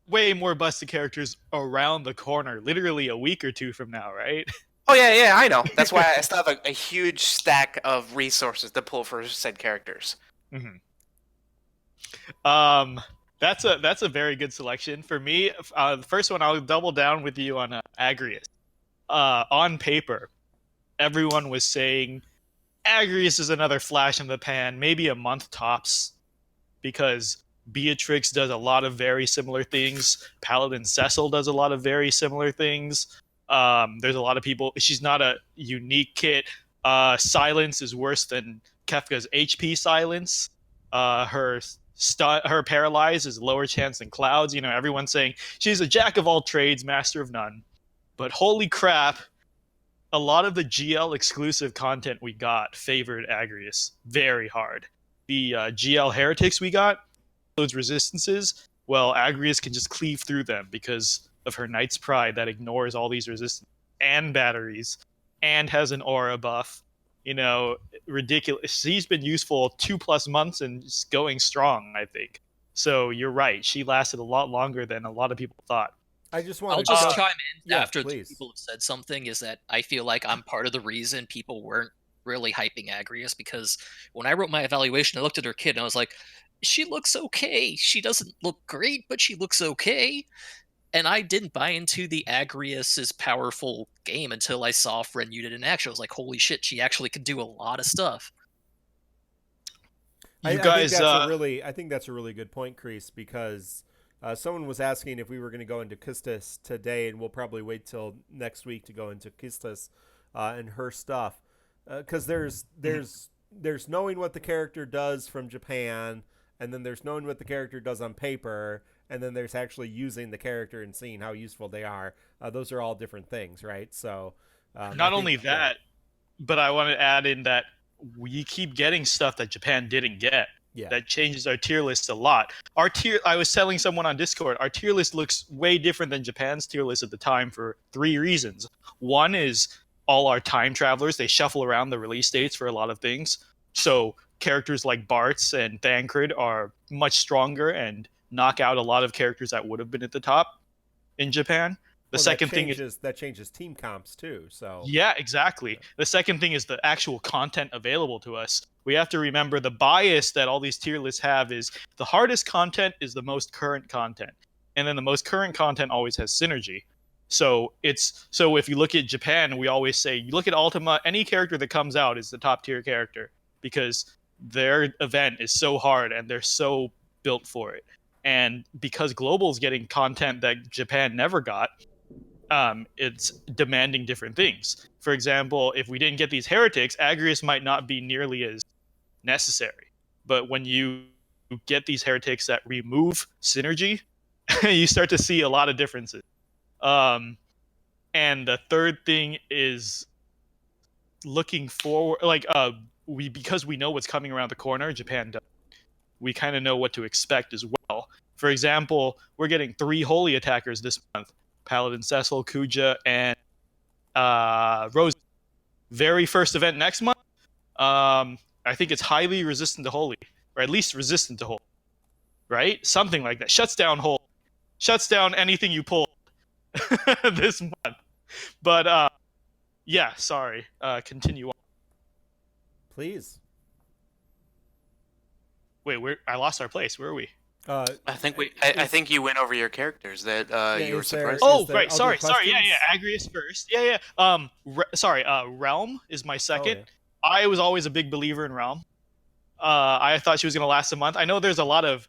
way more busted characters around the corner, literally a week or 2 from now, right? Oh yeah, I know. That's why I still have a huge stack of resources to pull for said characters. That's a very good selection for me. The first one, I'll double down with you on Agrius. On paper, everyone was saying Agrius is another flash in the pan, maybe a month tops, because Beatrix does a lot of very similar things. Paladin Cecil does a lot of very similar things. There's a lot of people. She's not a unique kit. Silence is worse than Kefka's HP silence. Her paralyze is lower chance than Clouds. Everyone's saying she's a jack of all trades, master of none. But holy crap, a lot of the GL exclusive content we got favored Agrius very hard. The GL heretics we got, those resistances, well, Agrius can just cleave through them because of her Knight's Pride that ignores all these resistance and batteries and has an aura buff. Ridiculous. She's been useful 2+ months and just going strong, I think. So you're right. She lasted a lot longer than a lot of people thought. I'll just chime in after people have said something, is that I feel like I'm part of the reason people weren't really hyping Agrius, because when I wrote my evaluation, I looked at her kit and I was like, she looks okay. She doesn't look great, but she looks okay. And I didn't buy into the Agrius's powerful game until I saw Friend Unit in action. I was like, holy shit, she actually can do a lot of stuff. I think that's a really good point, Kreese, because someone was asking if we were going to go into Kistis today, and we'll probably wait till next week to go into Kistis and her stuff, because there's knowing what the character does from Japan, and then there's knowing what the character does on paper, and then there's actually using the character and seeing how useful they are. Those are all different things, right? So Not only that, but I want to add in that we keep getting stuff that Japan didn't get. Yeah. That changes our tier list a lot. I was telling someone on Discord, our tier list looks way different than Japan's tier list at the time for 3 reasons. One is all our time travelers, they shuffle around the release dates for a lot of things. So characters like Bartz and Thancred are much stronger and knock out a lot of characters that would have been at the top in Japan. The second thing is that changes team comps too. So yeah, exactly. The second thing is the actual content available to us. We have to remember the bias that all these tier lists have is the hardest content is the most current content, and then the most current content always has synergy. So if you look at Japan, we always say you look at Ultima, any character that comes out is the top tier character because their event is so hard and they're so built for it. And because Global's getting content that Japan never got, it's demanding different things. For example, if we didn't get these heretics, Agrius might not be nearly as necessary. But when you get these heretics that remove synergy, you start to see a lot of differences. And the third thing is looking forward, because we know what's coming around the corner, Japan does. We kind of know what to expect as well. For example, we're getting 3 holy attackers this month. Paladin Cecil, Kuja, and Rose. Very first event next month. I think it's highly resistant to holy, or at least resistant to holy, right? Something like that. Shuts down holy. Shuts down anything you pull this month. But yeah, sorry. Continue on. please. Wait, I lost our place. Where are we? I think you went over your characters that you were surprised. Oh, right. Sorry. Yeah. Agrius first. Yeah. Realm is my second. yeah. I was always a big believer in Realm. I thought she was going to last a month. I know there's a lot of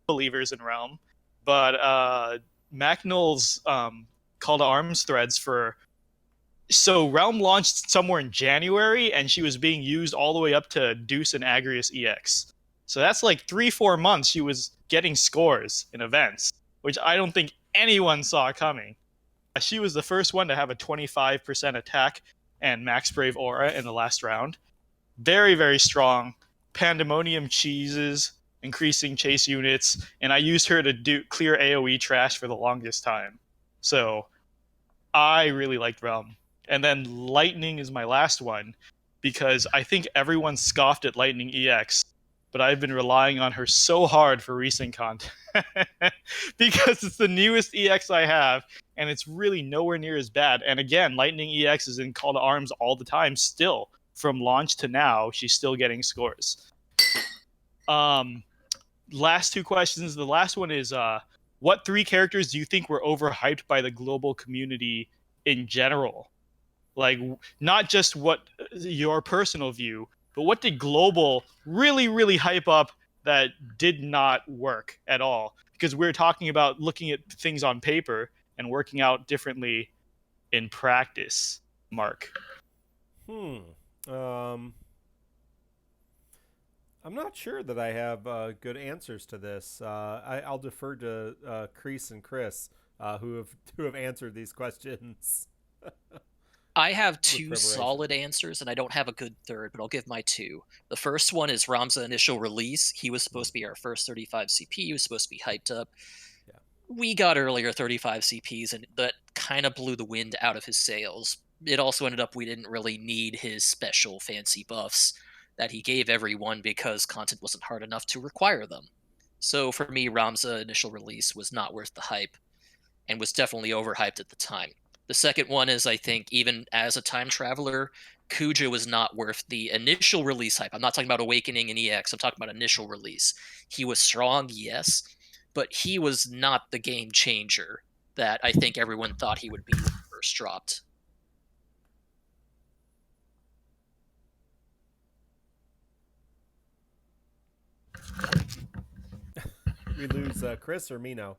believers in Realm, but Macnul's call to arms threads for... So Realm launched somewhere in January, and she was being used all the way up to Deuce and Agrius EX. So that's like 3-4 months she was getting scores in events, which I don't think anyone saw coming. She was the first one to have a 25% attack and max brave aura in the last round. Very, very strong. Pandemonium cheeses, increasing chase units, and I used her to clear AoE trash for the longest time. So I really liked Realm. And then Lightning is my last one, because I think everyone scoffed at Lightning EX, but I've been relying on her so hard for recent content because it's the newest EX I have, and it's really nowhere near as bad. And again, Lightning EX is in call to arms all the time still. From launch to now, she's still getting scores. Last 2 questions. The last one is, what 3 characters do you think were overhyped by the global community in general? Like, not just what your personal view, but what did global really, really hype up that did not work at all? Because we're talking about looking at things on paper and working out differently in practice, Mark. I'm not sure that I have good answers to this. I'll defer to Kreese and Chris, who have answered these questions. I have 2 solid answers, and I don't have a good third, but I'll give my 2. The first one is Ramza initial release. He was supposed to be our first 35 CP. He was supposed to be hyped up. Yeah. We got earlier 35 CPs, and that kind of blew the wind out of his sails. It also ended up we didn't really need his special fancy buffs that he gave everyone because content wasn't hard enough to require them. So for me, Ramza initial release was not worth the hype and was definitely overhyped at the time. The second one is, I think, even as a time traveler, Kuja was not worth the initial release hype. I'm not talking about Awakening and EX. I'm talking about initial release. He was strong, yes, but he was not the game changer that I think everyone thought he would be when he first dropped. We lose Chris or me now?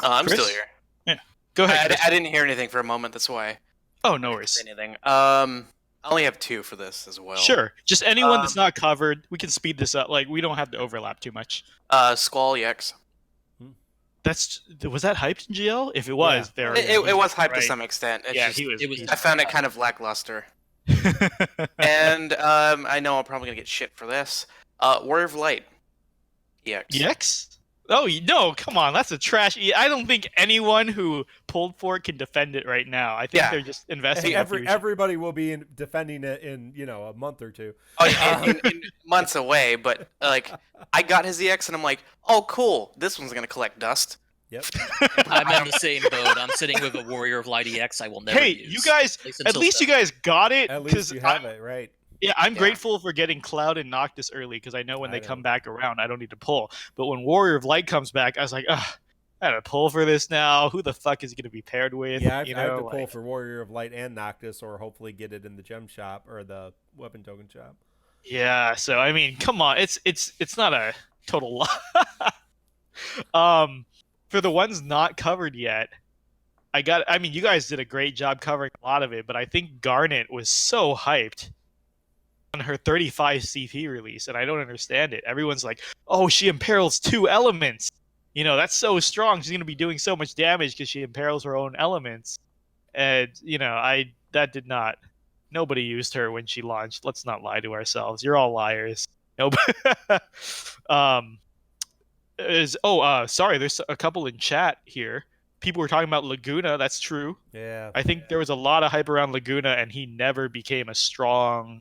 I'm Chris? still here. Yeah. Go ahead. I didn't hear anything for a moment. That's why. Oh, no worries. Anything. I only have 2 for this as well. Sure. Just anyone that's not covered, we can speed this up. Like, we don't have to overlap too much. Squall EX. Was that hyped in GL? If it was, Yeah. It was hyped to right. some extent. It's Yeah, just, he was. it was- I found it kind of lackluster. And I know I'm probably gonna get shit for this. Warrior of Light EX. EX? Oh no! Come on, that's a trash. I don't think anyone who pulled for it can defend it right now. I think Yeah. they're just investing. Everybody will be defending it in a month or two. Oh, in months away, but like I got his EX and I'm like, oh cool, this one's gonna collect dust. Yep. I'm in the same boat. I'm sitting with a Warrior of Light EX I will never Hey, use. you guys! At least you guys got it. At least you have it, right? Yeah, I'm Yeah. grateful for getting Cloud and Noctis early because I know when I they come know. back around, I don't need to pull. But when Warrior of Light comes back, I was like, ugh, I gotta pull for this now. Who the fuck is he gonna be paired with? Yeah, I you have know, to pull like- for Warrior of Light and Noctis, or hopefully get it in the gem shop or the weapon token shop. Yeah, so I mean, come on, it's not a total for the ones not covered yet, I mean, you guys did a great job covering a lot of it, but I think Garnet was so hyped on her 35 CP release, and I don't understand it. Everyone's like, oh, she imperils 2 elements. You know, that's so strong. She's going to be doing so much damage because she imperils her own elements. And, you know, that did not. Nobody used her when she launched. Let's not lie to ourselves. You're all liars. Nobody. Sorry, there's a couple in chat here. People were talking about Laguna. That's true. Yeah. I think there was a lot of hype around Laguna, and he never became a strong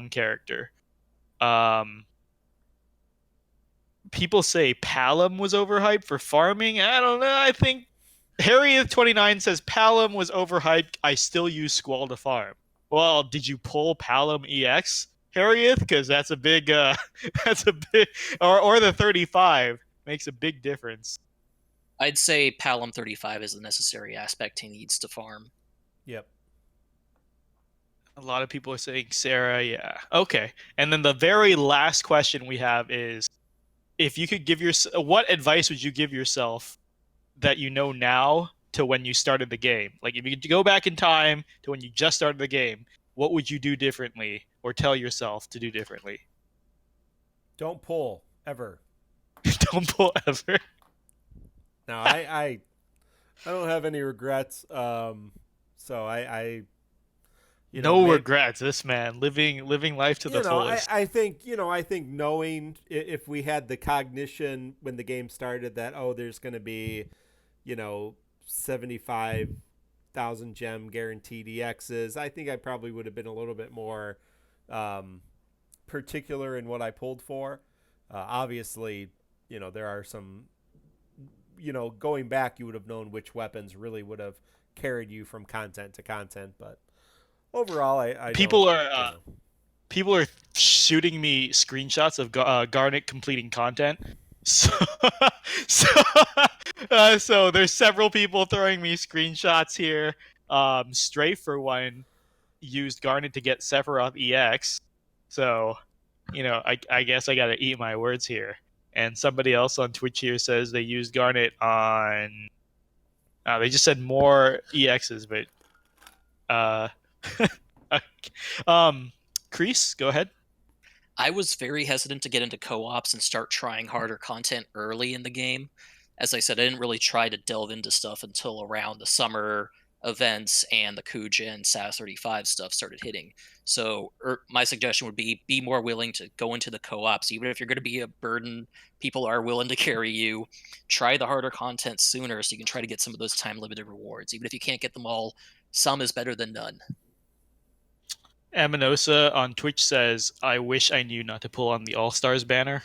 character. People say Palom was overhyped for farming. I don't know. I think Harriet29 says Palom was overhyped. I still use Squall to farm. Well, did you pull Palom EX, Harriet? Because that's a big, or the 35 makes a big difference. I'd say Palom 35 is the necessary aspect he needs to farm. Yep. A lot of people are saying Sarah, yeah. Okay. And then the very last question we have is, if you could give what advice would you give yourself that you know now to when you started the game? Like, if you could go back in time to when you just started the game, what would you do differently or tell yourself to do differently? Don't pull ever. Don't pull ever. No, I don't have any regrets. So I regrets. This man living life to the fullest. I think knowing if we had the cognition when the game started that there's going to be 75,000 gem guaranteed EXs, I think I probably would have been a little bit more particular in what I pulled for. Obviously, there are some, going back, you would have known which weapons really would have carried you from content to content, but overall, I people are shooting me screenshots of Garnet completing content. So there's several people throwing me screenshots here. Strafe, for one, used Garnet to get Sephiroth EX. So, I guess I gotta eat my words here. And somebody else on Twitch here says they used Garnet on. They just said more EXs, but Kreese, go ahead. I was very hesitant to get into co-ops and start trying harder content early in the game. As I said, I didn't really try to delve into stuff until around the summer events and the Kuja and SAS35 stuff started hitting. So my suggestion would be more willing to go into the co-ops. Even if you're going to be a burden, people are willing to carry you. Try the harder content sooner so you can try to get some of those time-limited rewards. Even if you can't get them all, some is better than none. Aminosa on Twitch says, I wish I knew not to pull on the All-Stars banner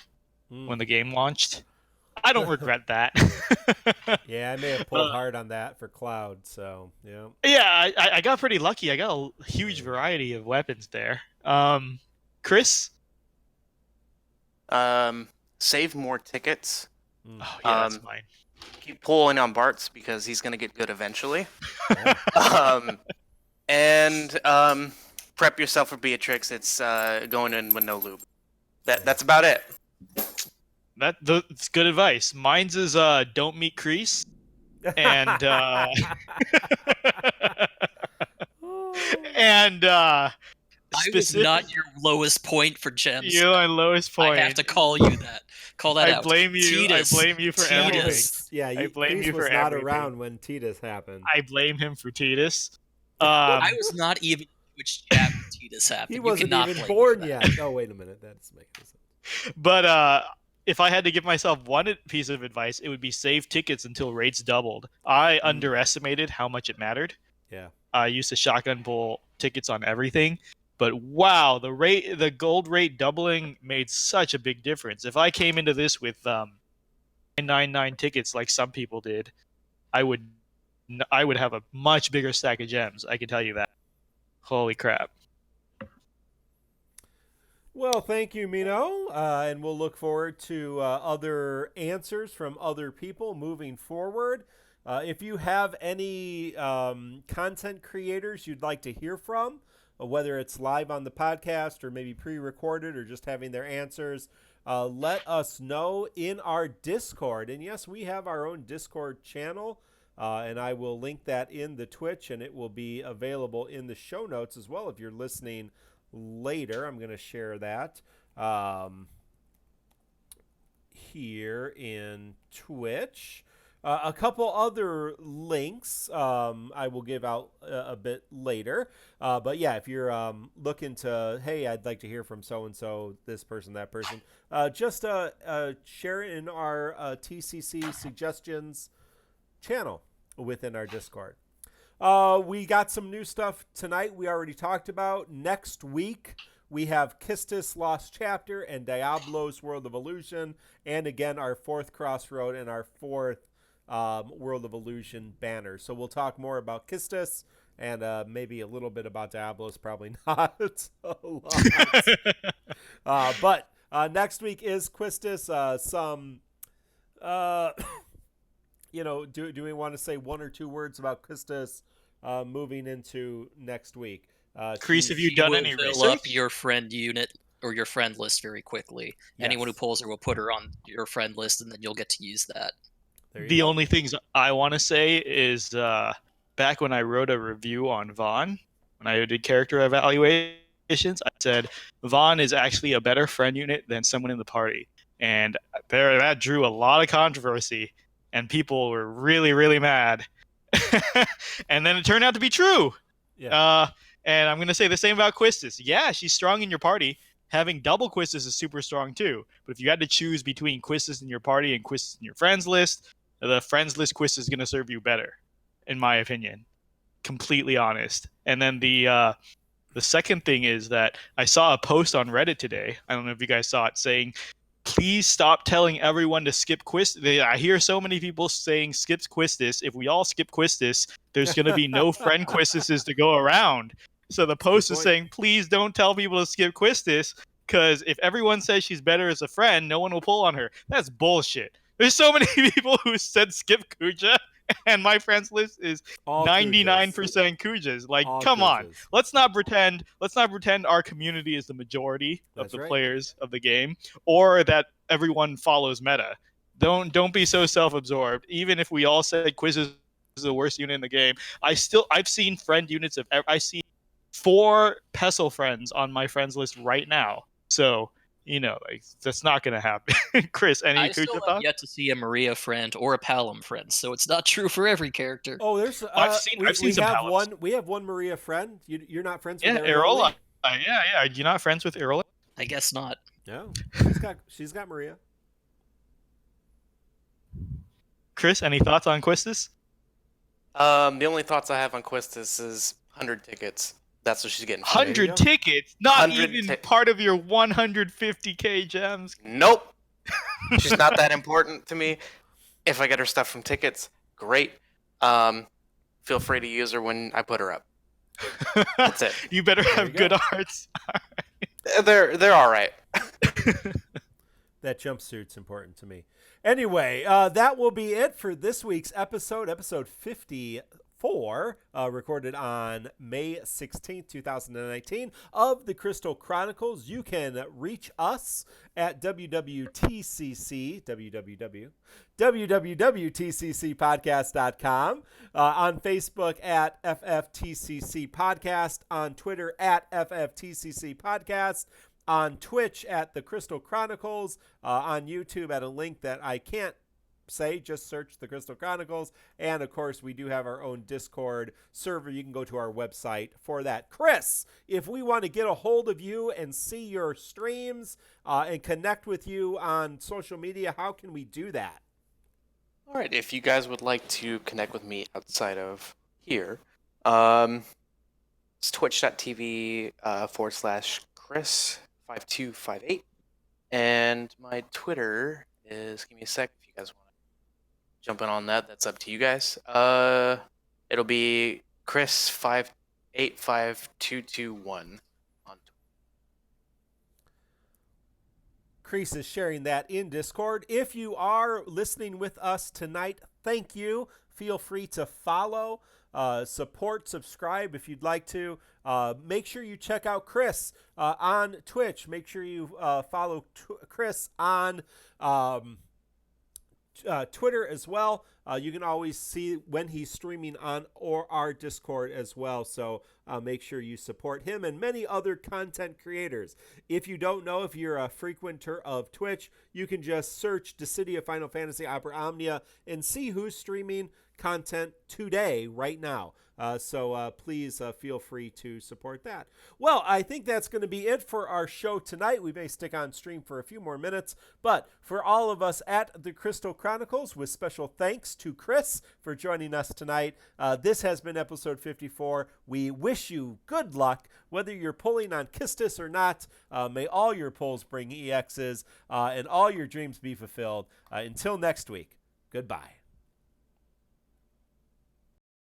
when the game launched. I don't regret that. Yeah, I may have pulled hard on that for Cloud, so, yeah. Yeah, I got pretty lucky. I got a huge variety of weapons there. Chris? Save more tickets. Oh, yeah, that's mine. Keep pulling on Bart's because he's going to get good eventually. And prep yourself for Beatrix. It's going in with no lube. That's about it. That's good advice. Mine's is don't meet Kreese, and I was not your lowest point for gems. You're my lowest point. I have to call you that. Call that out. I blame you. Titus. I blame you for everything. Yeah, I blame Titus you for was not everything. around when Titus happened. I blame him for Titus. I was not even which chat when Titus happened. He wasn't even born yet. Oh, wait a minute. That's making sense. But if I had to give myself one piece of advice, it would be save tickets until rates doubled. I underestimated how much it mattered. Yeah. I used to shotgun pull tickets on everything. But wow, the gold rate doubling made such a big difference. If I came into this with 999 tickets like some people did, I would have a much bigger stack of gems. I can tell you that. Holy crap. Well, thank you, Mino, and we'll look forward to other answers from other people moving forward. If you have any content creators you'd like to hear from, whether it's live on the podcast or maybe pre-recorded or just having their answers, let us know in our Discord. And yes, we have our own Discord channel, and I will link that in the Twitch, and it will be available in the show notes as well if you're listening later. I'm going to share that here in Twitch. A couple other links I will give out a bit later. But yeah, if you're looking to, hey, I'd like to hear from so-and-so, this person, that person, just share it in our TCC suggestions channel within our Discord. We got some new stuff tonight we already talked about. Next week, we have Kistis Lost Chapter and Diablo's World of Illusion. And again, our fourth Crossroad and our fourth World of Illusion banner. So we'll talk more about Kistis and maybe a little bit about Diablos. Probably not a lot. But next week is Quistis. Do we want to say one or two words about Quistis moving into next week? Crease, have you done any research? Fill up your friend unit or your friend list very quickly. Yes. Anyone who pulls her will put her on your friend list, and then you'll get to use that. The only things I want to say is back when I wrote a review on Vaughn, when I did character evaluations, I said Vaughn is actually a better friend unit than someone in the party. And that drew a lot of controversy, and people were really, really mad. And then it turned out to be true. Yeah. And I'm going to say the same about Quistis. Yeah, she's strong in your party. Having double Quistis is super strong too. But if you had to choose between Quistis in your party and Quistis in your friends list, the friends list Quistis is going to serve you better, in my opinion. Completely honest. And then the second thing is that I saw a post on Reddit today. I don't know if you guys saw it, saying, please stop telling everyone to skip Quistis. I hear so many people saying skip Quistis. If we all skip Quistis, there's going to be no friend Quistises to go around. So the post is saying, please don't tell people to skip Quistis, because if everyone says she's better as a friend, no one will pull on her. That's bullshit. There's so many people who said skip Kuja, and my friends list is all 99% Kujas. Like, all come Kujas. On. Let's not pretend our community is the majority of the players of the game, or that everyone follows meta. Don't be so self-absorbed. Even if we all said Quiz is the worst unit in the game, I've seen friend units of I see 4 Pestle friends on my friends list right now. So, like, that's not going to happen. Chris, any Kuja thoughts? I have yet to see a Maria friend or a Palom friend, so it's not true for every character. Oh, there's I've seen some Paloms. We have one Maria friend. You're not friends with Irola. Yeah. Are you not friends with Irola? I guess not. No, she's got Maria. Chris, any thoughts on Quistis? The only thoughts I have on Quistis is 100 tickets. That's what she's getting. 100 tickets? Not even part of your 150k gems? Nope. She's not that important to me. If I get her stuff from tickets, great. Feel free to use her when I put her up. That's it. You better have good arts. They're all right. That jumpsuit's important to me. Anyway, that will be it for this week's episode 54 4, recorded on May 16th, 2019, of the Crystal Chronicles. You can reach us at www.tccpodcast.com, on Facebook at FFTCC Podcast, on Twitter at FFTCC Podcast, on Twitch at the Crystal Chronicles, on YouTube at a link that I can't say, just search the Crystal Chronicles. And of course, we do have our own Discord server. You can go to our website for that. Chris, if we want to get a hold of you and see your streams and connect with you on social media, how can we do that? All right, if you guys would like to connect with me outside of here, it's twitch.tv /Chris5258. And my Twitter is, give me a sec if you guys want to jump in on that. That's up to you guys. It'll be Chris585221 on Twitter. Chris is sharing that in Discord. If you are listening with us tonight, thank you. Feel free to follow, support, subscribe if you'd like to. Make sure you check out Chris on Twitch. Make sure you follow Chris on Twitter as well. You can always see when he's streaming on our Discord as well. So make sure you support him and many other content creators. If you don't know, if you're a frequenter of Twitch, you can just search Dissidia Final Fantasy Opera Omnia and see who's streaming content today, right now. So please feel free to support that. Well, I think that's going to be it for our show tonight. We may stick on stream for a few more minutes, but for all of us at the Crystal Chronicles, with special thanks to Chris for joining us tonight, this has been episode 54. We wish you good luck, whether you're pulling on Kistis or not. May all your pulls bring EXs and all your dreams be fulfilled. Until next week, goodbye.